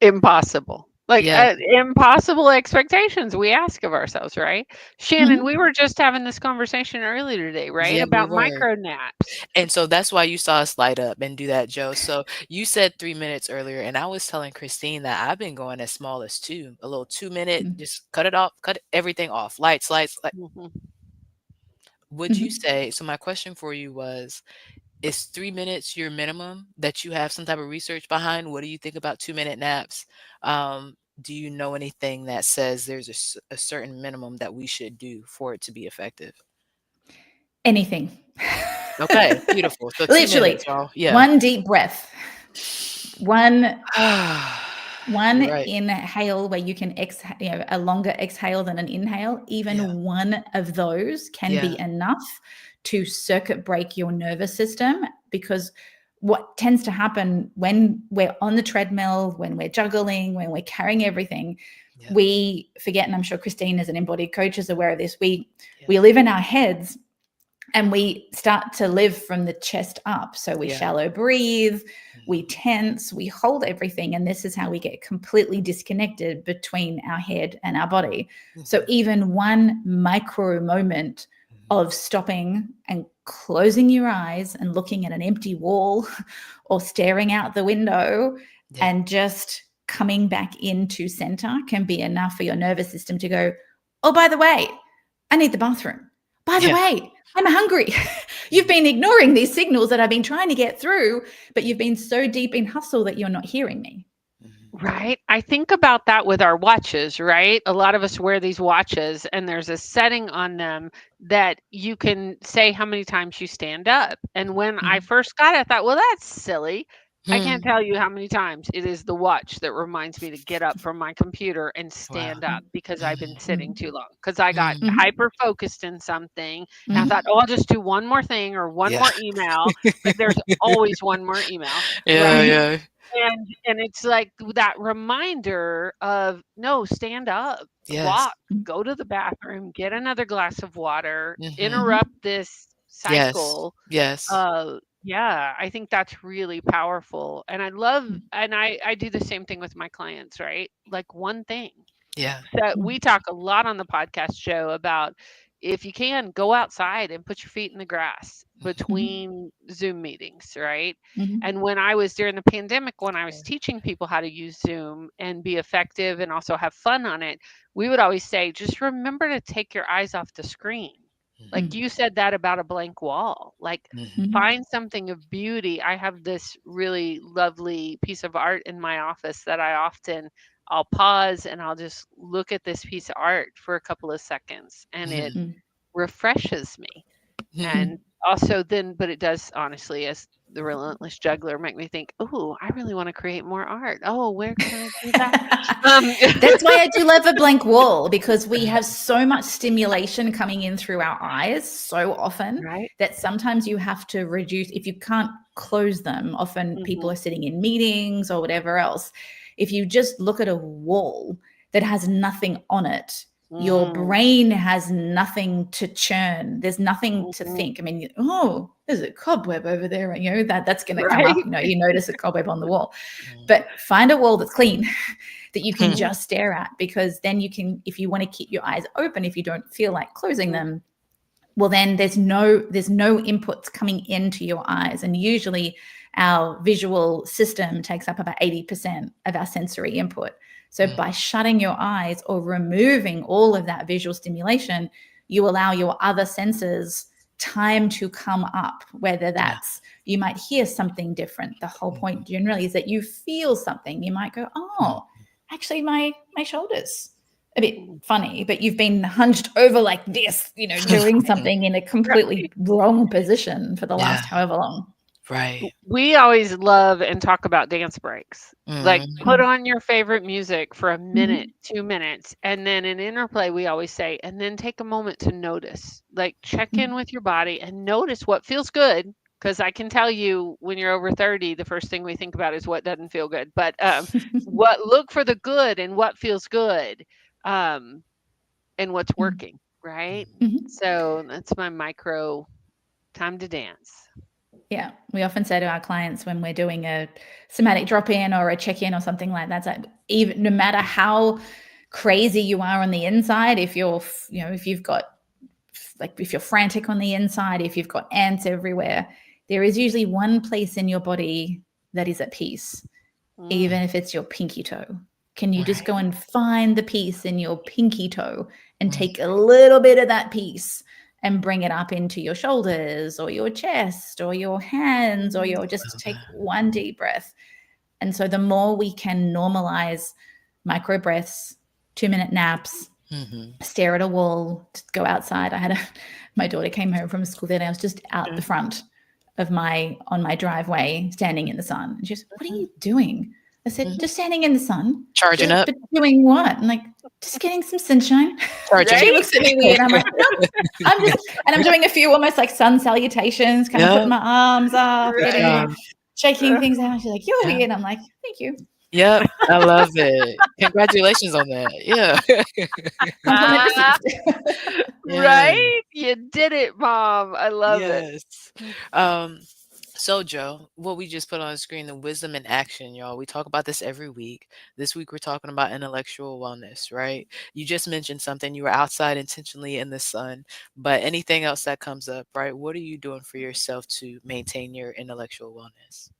Impossible. Like, Yeah. impossible expectations we ask of ourselves, right? Shannon, we Mhm. were just having this conversation earlier today, right? Yeah, we About were. micro naps. And so that's why you saw us light up and do that, Joe. So you said 3 minutes earlier, and I was telling Christine that I've been going as small as 2, a little 2-minute, Mm. just cut it off, cut everything off. Lights, lights, like, Mhm. would you Mhm. say, so my question for you was, is 3 minutes your minimum that you have some type of research behind? What do you think about 2-minute naps? do you know anything that says there's a certain minimum that we should do for it to be effective? Anything. Okay, beautiful. So 2 Literally, minutes, y'all. Yeah. one deep breath, one one You're right. inhale where you can exhale, a longer exhale than an inhale. Yeah. Even one of those can Yeah. be enough to circuit break your nervous system, because what tends to happen when we're on the treadmill, when we're juggling, when we're carrying everything, Yeah. we forget, and I'm sure Christine as an embodied coach is aware of this, we Yeah. live in our heads and we start to live from the chest up. So we Yeah. shallow breathe, we Mhm. tense, we hold everything. And this is how we get completely disconnected between our head and our body. So Mhm. even one micro moment Mhm. of stopping and closing your eyes and looking at an empty wall or staring out the window Yeah. and just coming back into center can be enough for your nervous system to go, oh, by the way, I need the bathroom. By the Yeah. way, I'm hungry. You've Mhm. been ignoring these signals that I've been trying to get through, but you've been so deep in hustle that you're not hearing me. Mhm. Right. I think about that with our watches, right? A lot of us wear these watches, and there's a setting on them that you can say how many times you stand up. And when I Mhm. first got it, I thought, well, that's silly. I can't Hmm. tell you how many times it is the watch that reminds me to get up from my computer and Wow. stand up because I've been Mhm. sitting Mhm. too long. Because I got Mhm. Mhm. hyper focused in something. And I Mhm. thought, oh, I'll just do one more thing or one Yeah. more email. But there's always one more email, Yeah, right? Mhm. yeah. And it's like that reminder of, no, stand up, Yes. walk, go to the bathroom, get another glass of water, Mhm. Mhm. interrupt this Yes. cycle. Yes. Yeah, I think that's really powerful. And I love, Mhm. and I do the same thing with my clients, right? Like one thing. Yeah. So Mhm. we talk a lot on the podcast show about, if you can, go outside and put your feet in the grass Mhm. between Zoom meetings, right? Mhm. And when I was during the pandemic, when I was teaching people how to use Zoom and be effective and also have fun on it, we would always say, just remember to take your eyes off the screen. Mhm. Like you said that about a blank wall. Like, Mhm. Mhm. find something of beauty. I have this really lovely piece of art in my office that I'll pause and I'll just look at this piece of art for a couple of seconds, and it Mhm. Mhm. refreshes me. Mhm. And also then, but it does, honestly, as the relentless juggler, make me think, oh, I really want to create more art. Oh, where can I do that? Um, That's why I do love a blank wall, because we Mhm. have so much stimulation coming in through our eyes so often right. that sometimes you have to reduce, if you can't close them. Often people Hmm. are sitting in meetings or whatever else. If you just look at a wall that has nothing on it, your Hmm. brain has nothing to churn. There's nothing to Hmm. think. I mean, oh, there's a cobweb over there. That's going to come Right. up. You notice a cobweb on the wall, Mhm. but find a wall that's clean that you can Mhm. just stare at, because then you can, if you want to keep your eyes open, if you don't feel like closing them, well, then there's no inputs coming into your eyes. And usually our visual system takes up about 80% of our sensory input. So Mhm. by shutting your eyes or removing all of that visual stimulation, you allow your other senses time to come up, whether Yeah. that's, you might hear something different. The whole Mhm. point generally is that you feel something. You might go, Mhm. oh, actually my shoulders a bit Mhm. funny, but you've been hunched over like this, doing something in a completely Right. wrong position for the Yeah. last however long. Right. We always love and talk about dance breaks. Like, Mhm. put Mm. on your favorite music for a minute, Mhm. 2 minutes, and then in interplay, we always say, and then take a moment to notice. Like, check in Mhm. with your body and notice what feels good. Because I can tell you, when you're over 30, the first thing we think about is what doesn't feel good. But what look for the good and what feels good, um, and what's Mm. working, right? Mhm. Mhm. So that's my micro time to dance. Yeah, we often say to our clients when we're doing a somatic drop-in or a check-in or something like that, that even no matter how crazy you are on the inside, if if you've got, like, if you're frantic on the inside, if you've got ants everywhere, there is usually one place in your body that is at peace, Mm, even if it's your pinky toe. Can you just Right. go and find the peace in your pinky toe and Mhm. take a little bit of that peace and bring it up into your shoulders or your chest or your hands, or mm, your, just Love take that. one deep breath. And so the more we can normalize micro breaths, 2-minute naps, Mhm. stare at a wall, just go outside. My daughter came home from school the other day. I was just out the front of on my driveway, standing in the sun. And she goes, "What are you doing?" I said, Mhm. "Just standing in the sun." She Charging goes, up, "But doing what?" I'm like, "Just getting some sunshine." charging She Right? looks at me weird. I'm like, "Nope." I'm doing a few almost like sun salutations, kind of putting Yep, my arms up, good Right. job. shaking things out. She's like, "You're Yep, weird." I'm like, "Thank you." yep, I love it. Congratulations on that. Yeah. Compliment Ah, received. Yeah. right? You did it, Mom. I love it. Yes. Um, so Joe, what we just put on the screen, the wisdom in action, y'all. We talk about this every week. This week we're talking about intellectual wellness, right? You just mentioned something. You were outside intentionally in the sun, but anything else that comes up, right? What are you doing for yourself to maintain your intellectual wellness?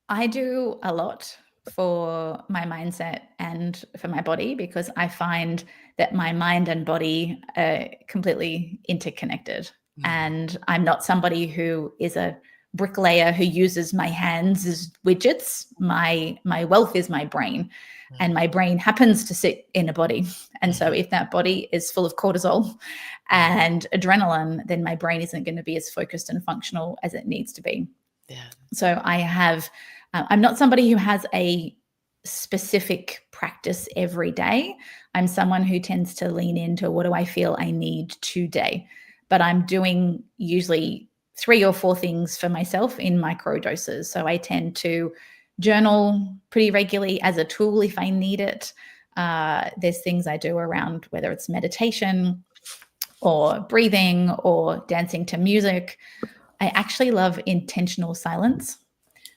I do a lot for my mindset and for my body because I find that my mind and body are completely interconnected. Mhm. And I'm not somebody who is a bricklayer who uses my hands as widgets. My wealth is my brain, and my brain happens to sit in a body. And so Mhm. if that body is full of cortisol Mhm. and adrenaline, then my brain isn't going to be as focused and functional as it needs to be. Yeah. So I'm not somebody who has a specific practice every day. I'm someone who tends to lean into what do I feel I need today. But I'm doing usually 3 or 4 things for myself in micro doses. So I tend to journal pretty regularly as a tool if I need it. There's things I do around whether it's meditation or breathing or dancing to music. I actually love intentional silence.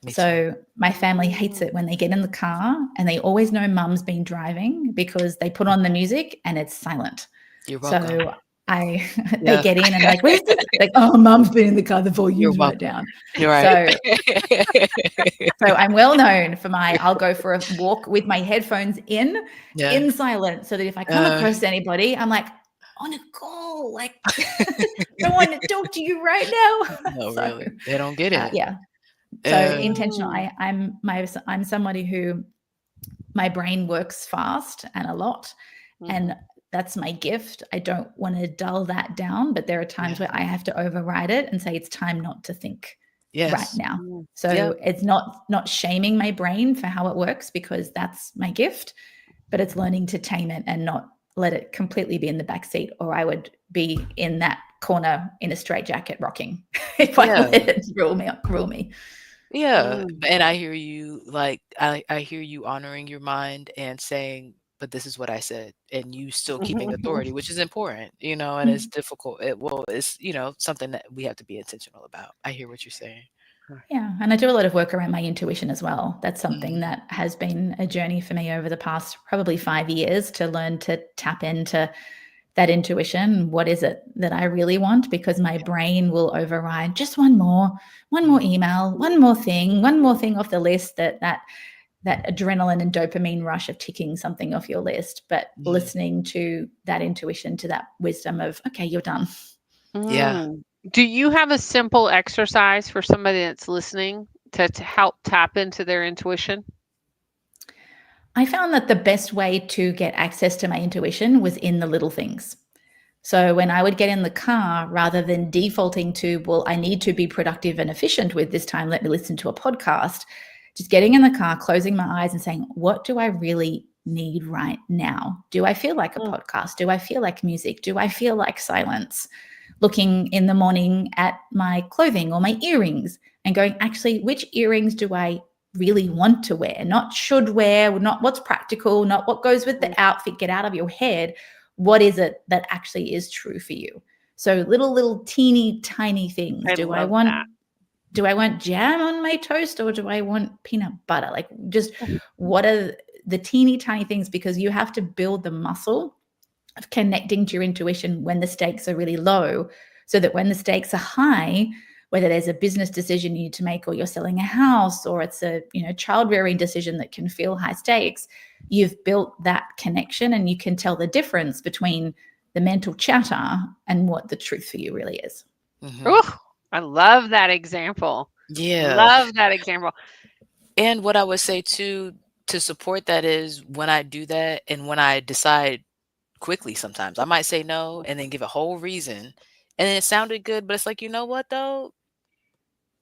Me too. So my family hates Mm. it when they get in the car and they always know mum's been driving because they put on the music and it's silent. You're welcome. So I they Yeah. get in and like, where's this? Like, oh, mum's been in the car, the You're volume's right welcome. down. You're right. So I'm well known for I'll go for a walk with my headphones Yeah. in silence so that if I come Uh, across anybody, I'm like, on a call, like I want to talk to you right now. no, So really. They don't get it. yeah. So Uh, intentional. Mm. I'm somebody who my brain works fast and a lot, and Mhm. that's my gift. I don't want to dull that down, but there are times yeah. where I have to override it and say it's time not to think right Yes. now. Mm. Yep. So it's not shaming my brain for how it works because that's my gift, but it's learning to tame it and not let it completely be in the back seat, or I would be in that corner in a straitjacket rocking if I Yeah. let it rule me. Yeah. Mm. And I hear you like I hear you honoring your mind and saying, but this is what I said, and you still keeping authority, which is important, and it's difficult. It's something that we have to be intentional about. I hear what you're saying. Yeah, and I do a lot of work around my intuition as well. That's something Mhm. that has been a journey for me over the past probably 5 years to learn to tap into that intuition. What is it that I really want? Because my brain will override just one more Mhm. email, one more thing off the list that adrenaline and dopamine rush of ticking something off your list, but Mhm. listening to that intuition, to that wisdom of, okay, you're done. Yeah. Mm. Do you have a simple exercise for somebody that's listening to help tap into their intuition? I found that the best way to get access to my intuition was in the little things. So when I would get in the car, rather than defaulting to, well, I need to be productive and efficient with this time, let me listen to a podcast, just getting in the car, closing my eyes and saying, what do I really need right now? Do I feel like a Mm. podcast? Do I feel like music? Do I feel like silence? Looking in the morning at my clothing or my earrings and going, actually, which earrings do I really want to wear? Not should wear, not what's practical, not what goes with the Mm. outfit. Get out of your head. What is it that actually is true for you? So little teeny tiny things. I love that. Do I want jam on my toast or do I want peanut butter? Like just what are the teeny tiny things, because you have to build the muscle of connecting to your intuition when the stakes are really low, so that when the stakes are high, whether there's a business decision you need to make or you're selling a house or it's a child rearing decision that can feel high stakes, you've built that connection and you can tell the difference between the mental chatter and what the truth for you really is. Mhm. Ooh, I love that example. Yeah. Love that example. And what I would say too, to support that is when I do that and when I decide quickly sometimes. I might say no and then give a whole reason, and then it sounded good, but it's like, "You know what, though?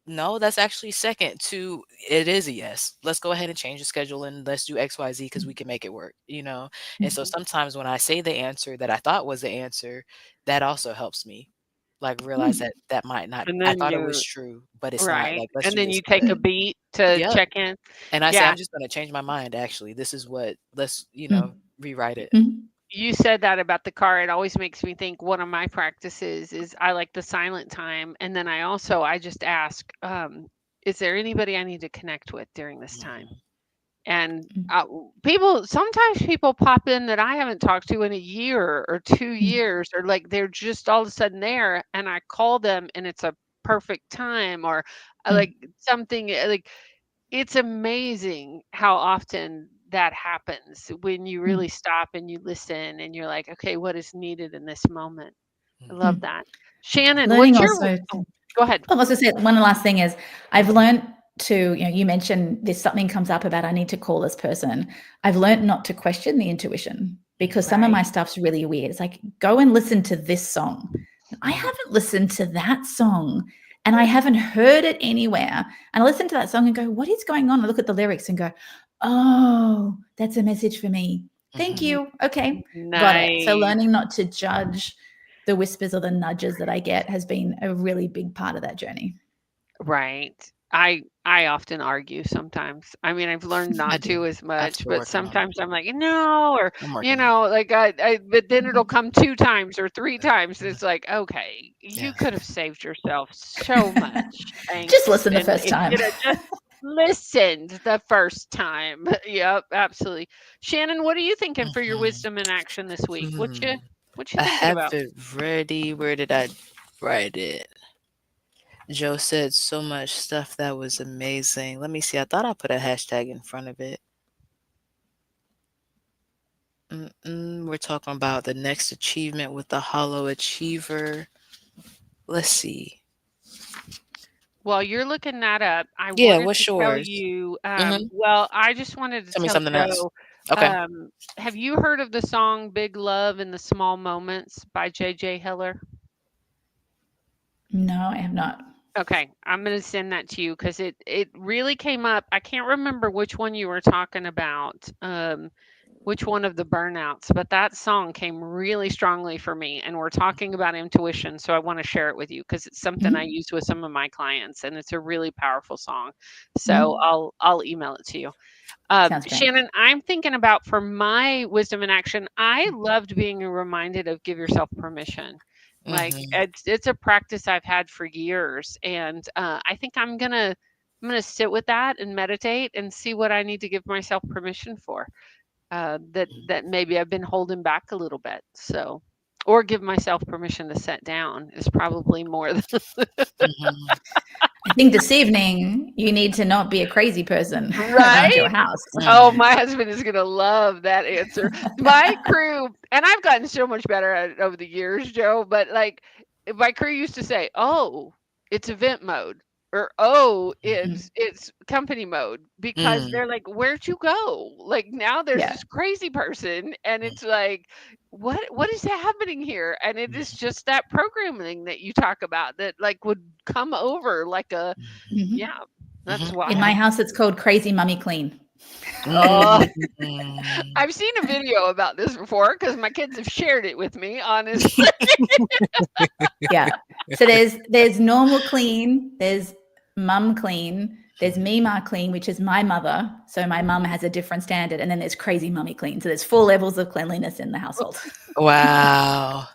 No, that's actually second to it is a yes. Let's go ahead and change the schedule and let's do XYZ because we can make it work, you know?" And so Mm. sometimes when I say the answer that I thought was the answer, that also helps me, like, realize Mm. that that might not And I then thought it was you true, but it's not, right, like, let's and do then this you take a instead. Mm. beat to Yep. check in. And I say, Yeah. "I'm just gonna change my mind, actually. This is what let's, Mm. rewrite it." Mm. You said that about the car. It always makes me think one of my practices is I like the silent time. And then I just ask, is there anybody I need to connect with during this time? Mhm. And Mm. sometimes people pop in that I haven't talked to in a year or two Mm. years, or like they're just all of a sudden there and I call them and it's a perfect time, or Mm. like something like it's amazing how often that happens when you Mm. really stop and you listen and you're like, "Okay, what is needed in this moment?" I Mhm. love Mm. that. Shannon, Learning what's your also oh, go ahead. Oh, I was gonna say one last thing is I've Mhm. learned to, you mentioned this something comes up about I need to call this person. I've learned not to question the intuition because some of my Right, stuff's really weird. It's like, go and listen to this song. I Mhm. haven't listened to that song and I haven't heard it anywhere. And I listen to that song and go, what is going on? I look at the lyrics and go, oh, that's a message for me. Thank Mhm. N you. Okay, got it. So nice. learning not to judge the whispers or the nudges that I get has been a really big part of that journey. Right. I often argue sometimes. I mean, I've learned I not do. to as I'm much, still but working on it. sometimes I'm like, "No," or, I'm working on it. like but then it'll Mhm. come 2 times or 3 times, and Mhm. it's like, "Okay, you Yeah. could have saved yourself so much Just angst, listen the and first if time. you'd have just listened the first time." Yep, absolutely. Shannon, what are you thinking for your Mhm. wisdom in action this week? Hmm. What you I thinking have about? it ready. Where did I write it? Joe said so much stuff that was amazing. Let me see. I thought I put a hashtag in front of it. We're talking about the next achievement with the hollow achiever. Let's see. While you're looking that up, I Yeah, wanted to what's tell yours? you, Mhm. I just wanted to Tell me tell something else. Joe, Okay. have you heard of the song Big Love in the Small Moments by J.J. Hiller? No, I have not. Okay, I'm gonna send that to you because it really came up. I can't remember which one you were talking about, which one of the burnouts, but that song came really strongly for me. And we're talking about intuition, so I want to share it with you because it's something I Mhm. use with some of my clients, and it's a really powerful song. So Mhm. I'll email it to you. Sounds great. Shannon, I'm thinking about for my wisdom in action, I loved being reminded of give yourself permission. Like Mhm. it's a practice I've had for years, and I think I'm gonna sit with that and meditate and see what I need to give myself permission for. That maybe I've been holding back a little bit. So, or give myself permission to set down is probably more than Mhm. I think this evening you need to not be a crazy person around your right. house. Oh, Mhm. my husband is gonna love that answer. My crew, and I've gotten so much better at it over the years, Joe, but, like, my crew used to say, "Oh, it's event mode," or, "Oh, Mhm. Mm. it's company mode," because Mm. they're like, "Where'd you go?" Like, now there's Yeah. this crazy person, and it's like, what is happening here?" And it is Mhm. just that programming that you talk about that, like, would come over like a Mhm. yeah, that's Mhm. In my wild. Mhm. house, it's called Crazy Mummy Clean. Oh. Mm. I've seen a video about this before because my kids have shared it with me, honestly. Yeah. So there's normal clean, there's mum clean, there's Mima clean, which is my mother. So my mum has a different standard, and then there's crazy mummy clean. So there's 4 levels of cleanliness in the household. Wow.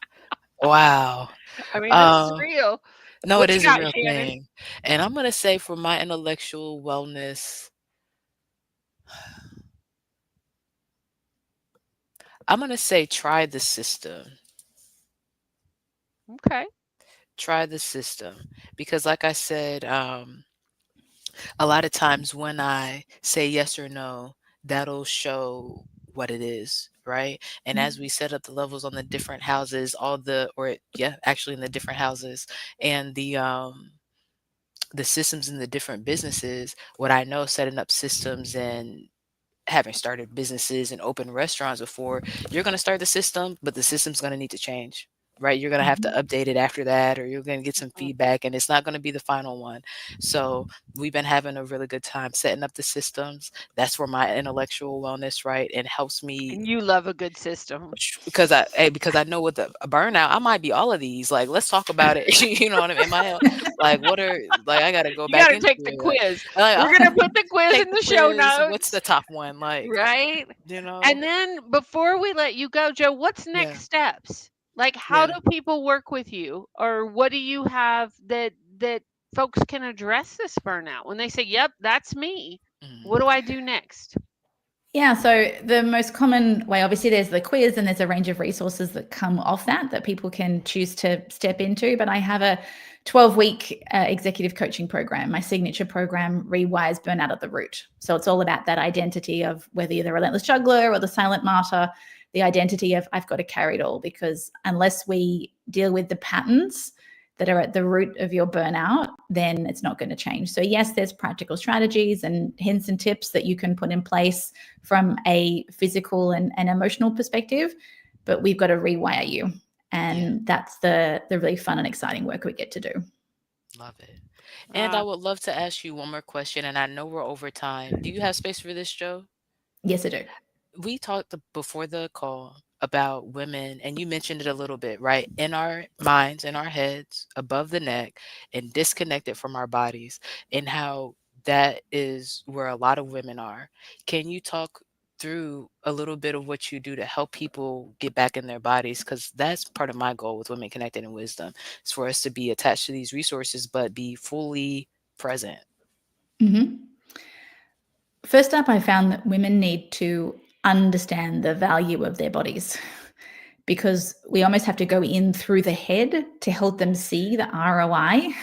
Wow. I mean, this is Um, real. no, it What you is a got, real Shannon? thing. And I'm gonna say for my intellectual wellness, I'm gonna say try the system. Okay. Try the system. Because like I said, a lot of times when I say yes or no, that'll show what it is, right? And as we set up the levels on the different houses, yeah, actually in the different houses and the systems in the different businesses, what I know setting up systems and having started businesses and open restaurants before, you're going to start the system, but the system's going to need to change. Right, you're gonna have to Mhm. update it after that, or you're gonna get some Mhm. feedback, and it's not gonna be the final one. So we've been having a really good time setting up the systems. That's where my intellectual wellness, right, and helps me And you love a good system. because I know with the a burnout, I might be all of these. Like, let's talk about it. You know what I mean? Am I like what are like I gotta go You got back to into take the it. quiz. We're Like, going to put the quiz take in the the show quiz. What's the notes, top one? Like, right? you know? And then before we let you go, Joe, what's Yeah, next steps? Like, how yeah. do people work with you, or what do you have that folks can address this burnout when they say, "Yep, that's me." What Mhm. do I do next? Yeah, so the most common way, obviously, there's the quiz, and there's a range of resources that come off that people can choose to step into. But I have a 12-week executive coaching program, my signature program, Rewise Burnout at the Root. So it's all about that identity of whether you're the relentless juggler or the silent martyr, the identity of I've got to carry it all, because unless we deal with the patterns that are at the root of your burnout, then it's not going to change. So yes, there's practical strategies and hints and tips that you can put in place from a physical and emotional perspective, but we've got to rewire you. Yeah, And that's the really fun and exciting work we get to do. love it. And I Uh, would love to ask you one more question, and I know we're over time. Do you have space for this, Joe? Yes, I do. We talked before the call about women, and you mentioned it a little bit, right? In our minds, in our heads, above the neck, and disconnected from our bodies, and how that is where a lot of women are. Can you talk through a little bit of what you do to help people get back in their bodies? Because that's part of my goal with Women Connected in Wisdom, is for us to be attached to these resources, but be fully present. Mm-hmm. First up, I found that women need to understand the value of their bodies, because we almost have to go in through the head to help them see the ROI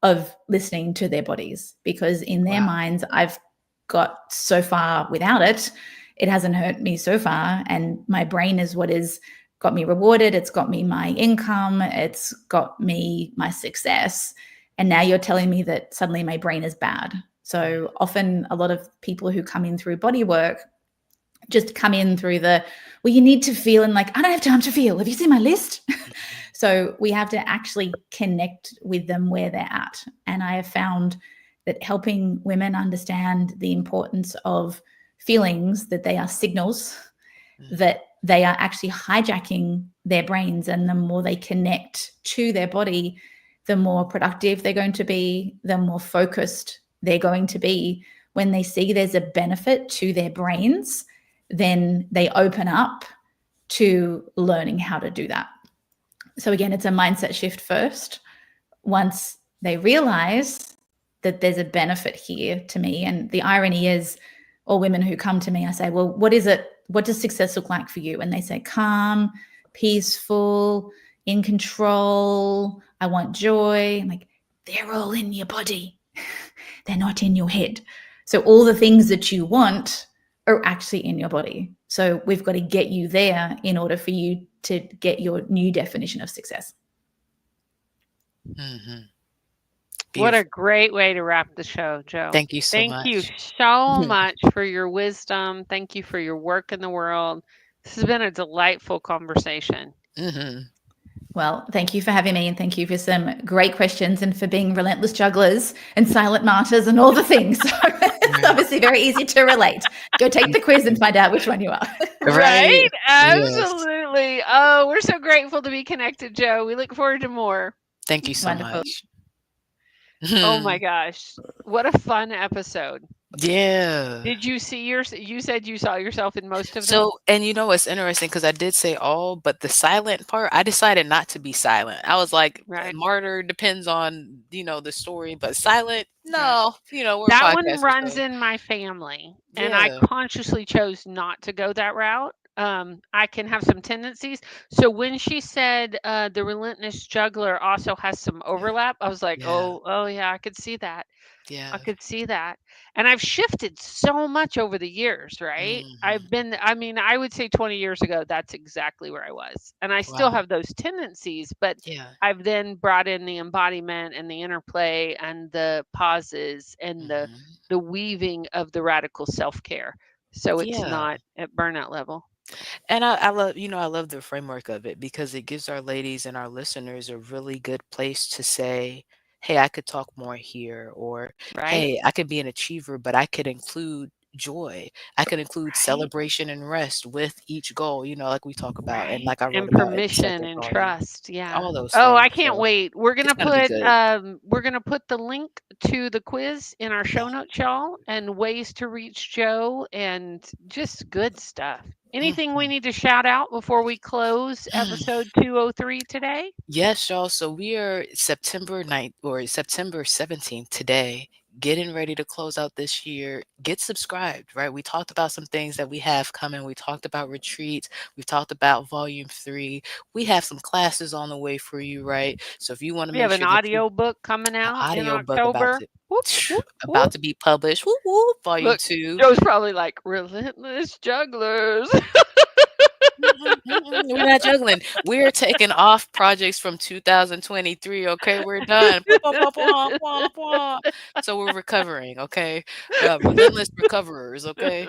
of listening to their bodies. Because in their Wow. minds, I've got so far without it, it hasn't hurt me so far. And my brain is what has got me rewarded. It's got me my income. It's got me my success. And now you're telling me that suddenly my brain is bad. So often, a lot of people who come in through body work just come in through the, well, you need to feel, and like, I don't have time to feel. Have you seen my list? So we have to actually connect with them where they're at. And I have found that helping women understand the importance of feelings, that they are signals, Mhm. that they are actually hijacking their brains. And the more they connect to their body, the more productive they're going to be, the more focused they're going to be. When they see there's a benefit to their brains, then they open up to learning how to do that. So again, it's a mindset shift first. Once they realize that there's a benefit here to me, and the irony is, all women who come to me, I say, well, what is it? What does success look like for you? And they say, calm, peaceful, in control. I want joy. I'm like, they're all in your body. They're not in your head. So all the things that you want are actually in your body. So we've got to get you there in order for you to get your new definition of success. Mhm. what a Beautiful. great way to wrap the show, Joe. Thank you so Thank you much. so much for your wisdom. Thank you for your work in the world. This has been a delightful conversation. Mhm. Well, thank you for having me, and thank you for some great questions and for being relentless jugglers and silent martyrs and all the things. So it's Right. obviously very easy to relate. Go take the quiz and find out which one you are. Right? Right? Yes. Absolutely. Oh, we're so grateful to be connected, Joe. We look forward to more. Thank you so Wonderful. much. Oh my Mhm. gosh. What a fun episode. Yeah. Did you see you said you saw yourself in most of them? So, and you know what's interesting? Because I did say all, but the silent part, I decided not to be silent. I was like, Right. martyr depends on, the story, but silent, Right. no, we're a That one podcaster, runs so in my family, and I yeah. consciously chose not to go that route. I can have some tendencies. So when she said the relentless juggler also has some overlap, I was like, Yeah. oh yeah, I could see that. I Yeah. could see that. And I've shifted so much over the years, right? Mhm. I mean, I would say 20 years ago, that's exactly where I was. And I still Wow. have those tendencies, but Yeah. I've then brought in the embodiment and the interplay and the pauses and the Mhm. the weaving of the radical self-care. so it's Yeah. not at burnout level. And I love, I love the framework of it because it gives our ladies and our listeners a really good place to say, hey, I could talk more here, or Right? hey, I could be an achiever, but I could include joy. I could include Right? celebration and rest with each goal, like we talk about and Right. like I wrote And about in the permission second and volume, trust. Yeah. all those Oh, things. I can't So wait. it's gonna be good. We're gonna put the link to the quiz in our Yeah. show notes, y'all, and ways to reach Joe and just good stuff. Anything we Mhm. need to shout out before we close episode 203 today? Yes, y'all. So we are September 9th or September 17th today, getting ready to close out this year. Get subscribed, right? We talked about some things that we have coming. We talked about retreats. We've talked about volume 3. We have some classes on the way for you, right? So if you want to We have make an sure that you audio book coming an out in audio book about October. to Whoop, whoop, about whoop. to be published. Woo woo, volume Look, 2. Joe's probably like, relentless jugglers. We're not juggling. We're taking off projects from 2023, okay? We're done. Bwah, bwah, bwah, bwah, bwah, bwah. So we're recovering, okay? Relentless recoverers, okay?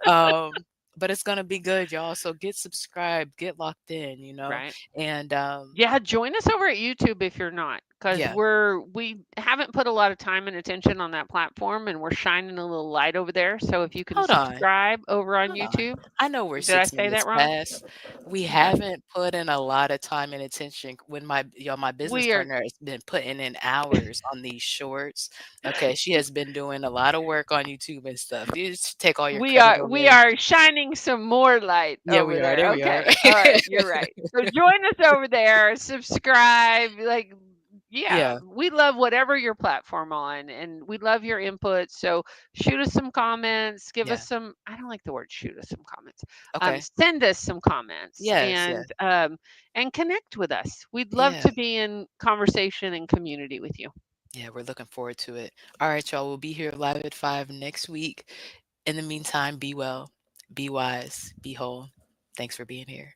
But it's gonna be good, y'all. So get subscribed, get locked in, Right. and Yeah, join us over at YouTube if you're not, because yeah. we haven't put a lot of time and attention on that platform, and we're shining a little light over there. So if you can Hold on. subscribe over on Hold on. YouTube, I know we're did I 6 say that minutes wrong? past. We Okay. haven't put in a lot of time and attention when my business We are partner has been putting in hours on these shorts. Okay, she has been doing a lot of work on YouTube and stuff. You just take all your credit we away. are shining some more light Yeah, over we are. there. There we are. Okay. All right, you're right. So join us over there, subscribe, like yeah, Yeah, we love whatever your platform on and we love your input. So shoot us some comments, give us yeah. some I don't like the word shoot us some comments. Okay. Send us some comments Yes, yes. and connect with us. We'd love Yeah, to be in conversation and community with you. yeah, we're looking forward to it. All right, y'all, we'll be here live at 5 next week. In the meantime, be well, be wise, be whole. Thanks for being here.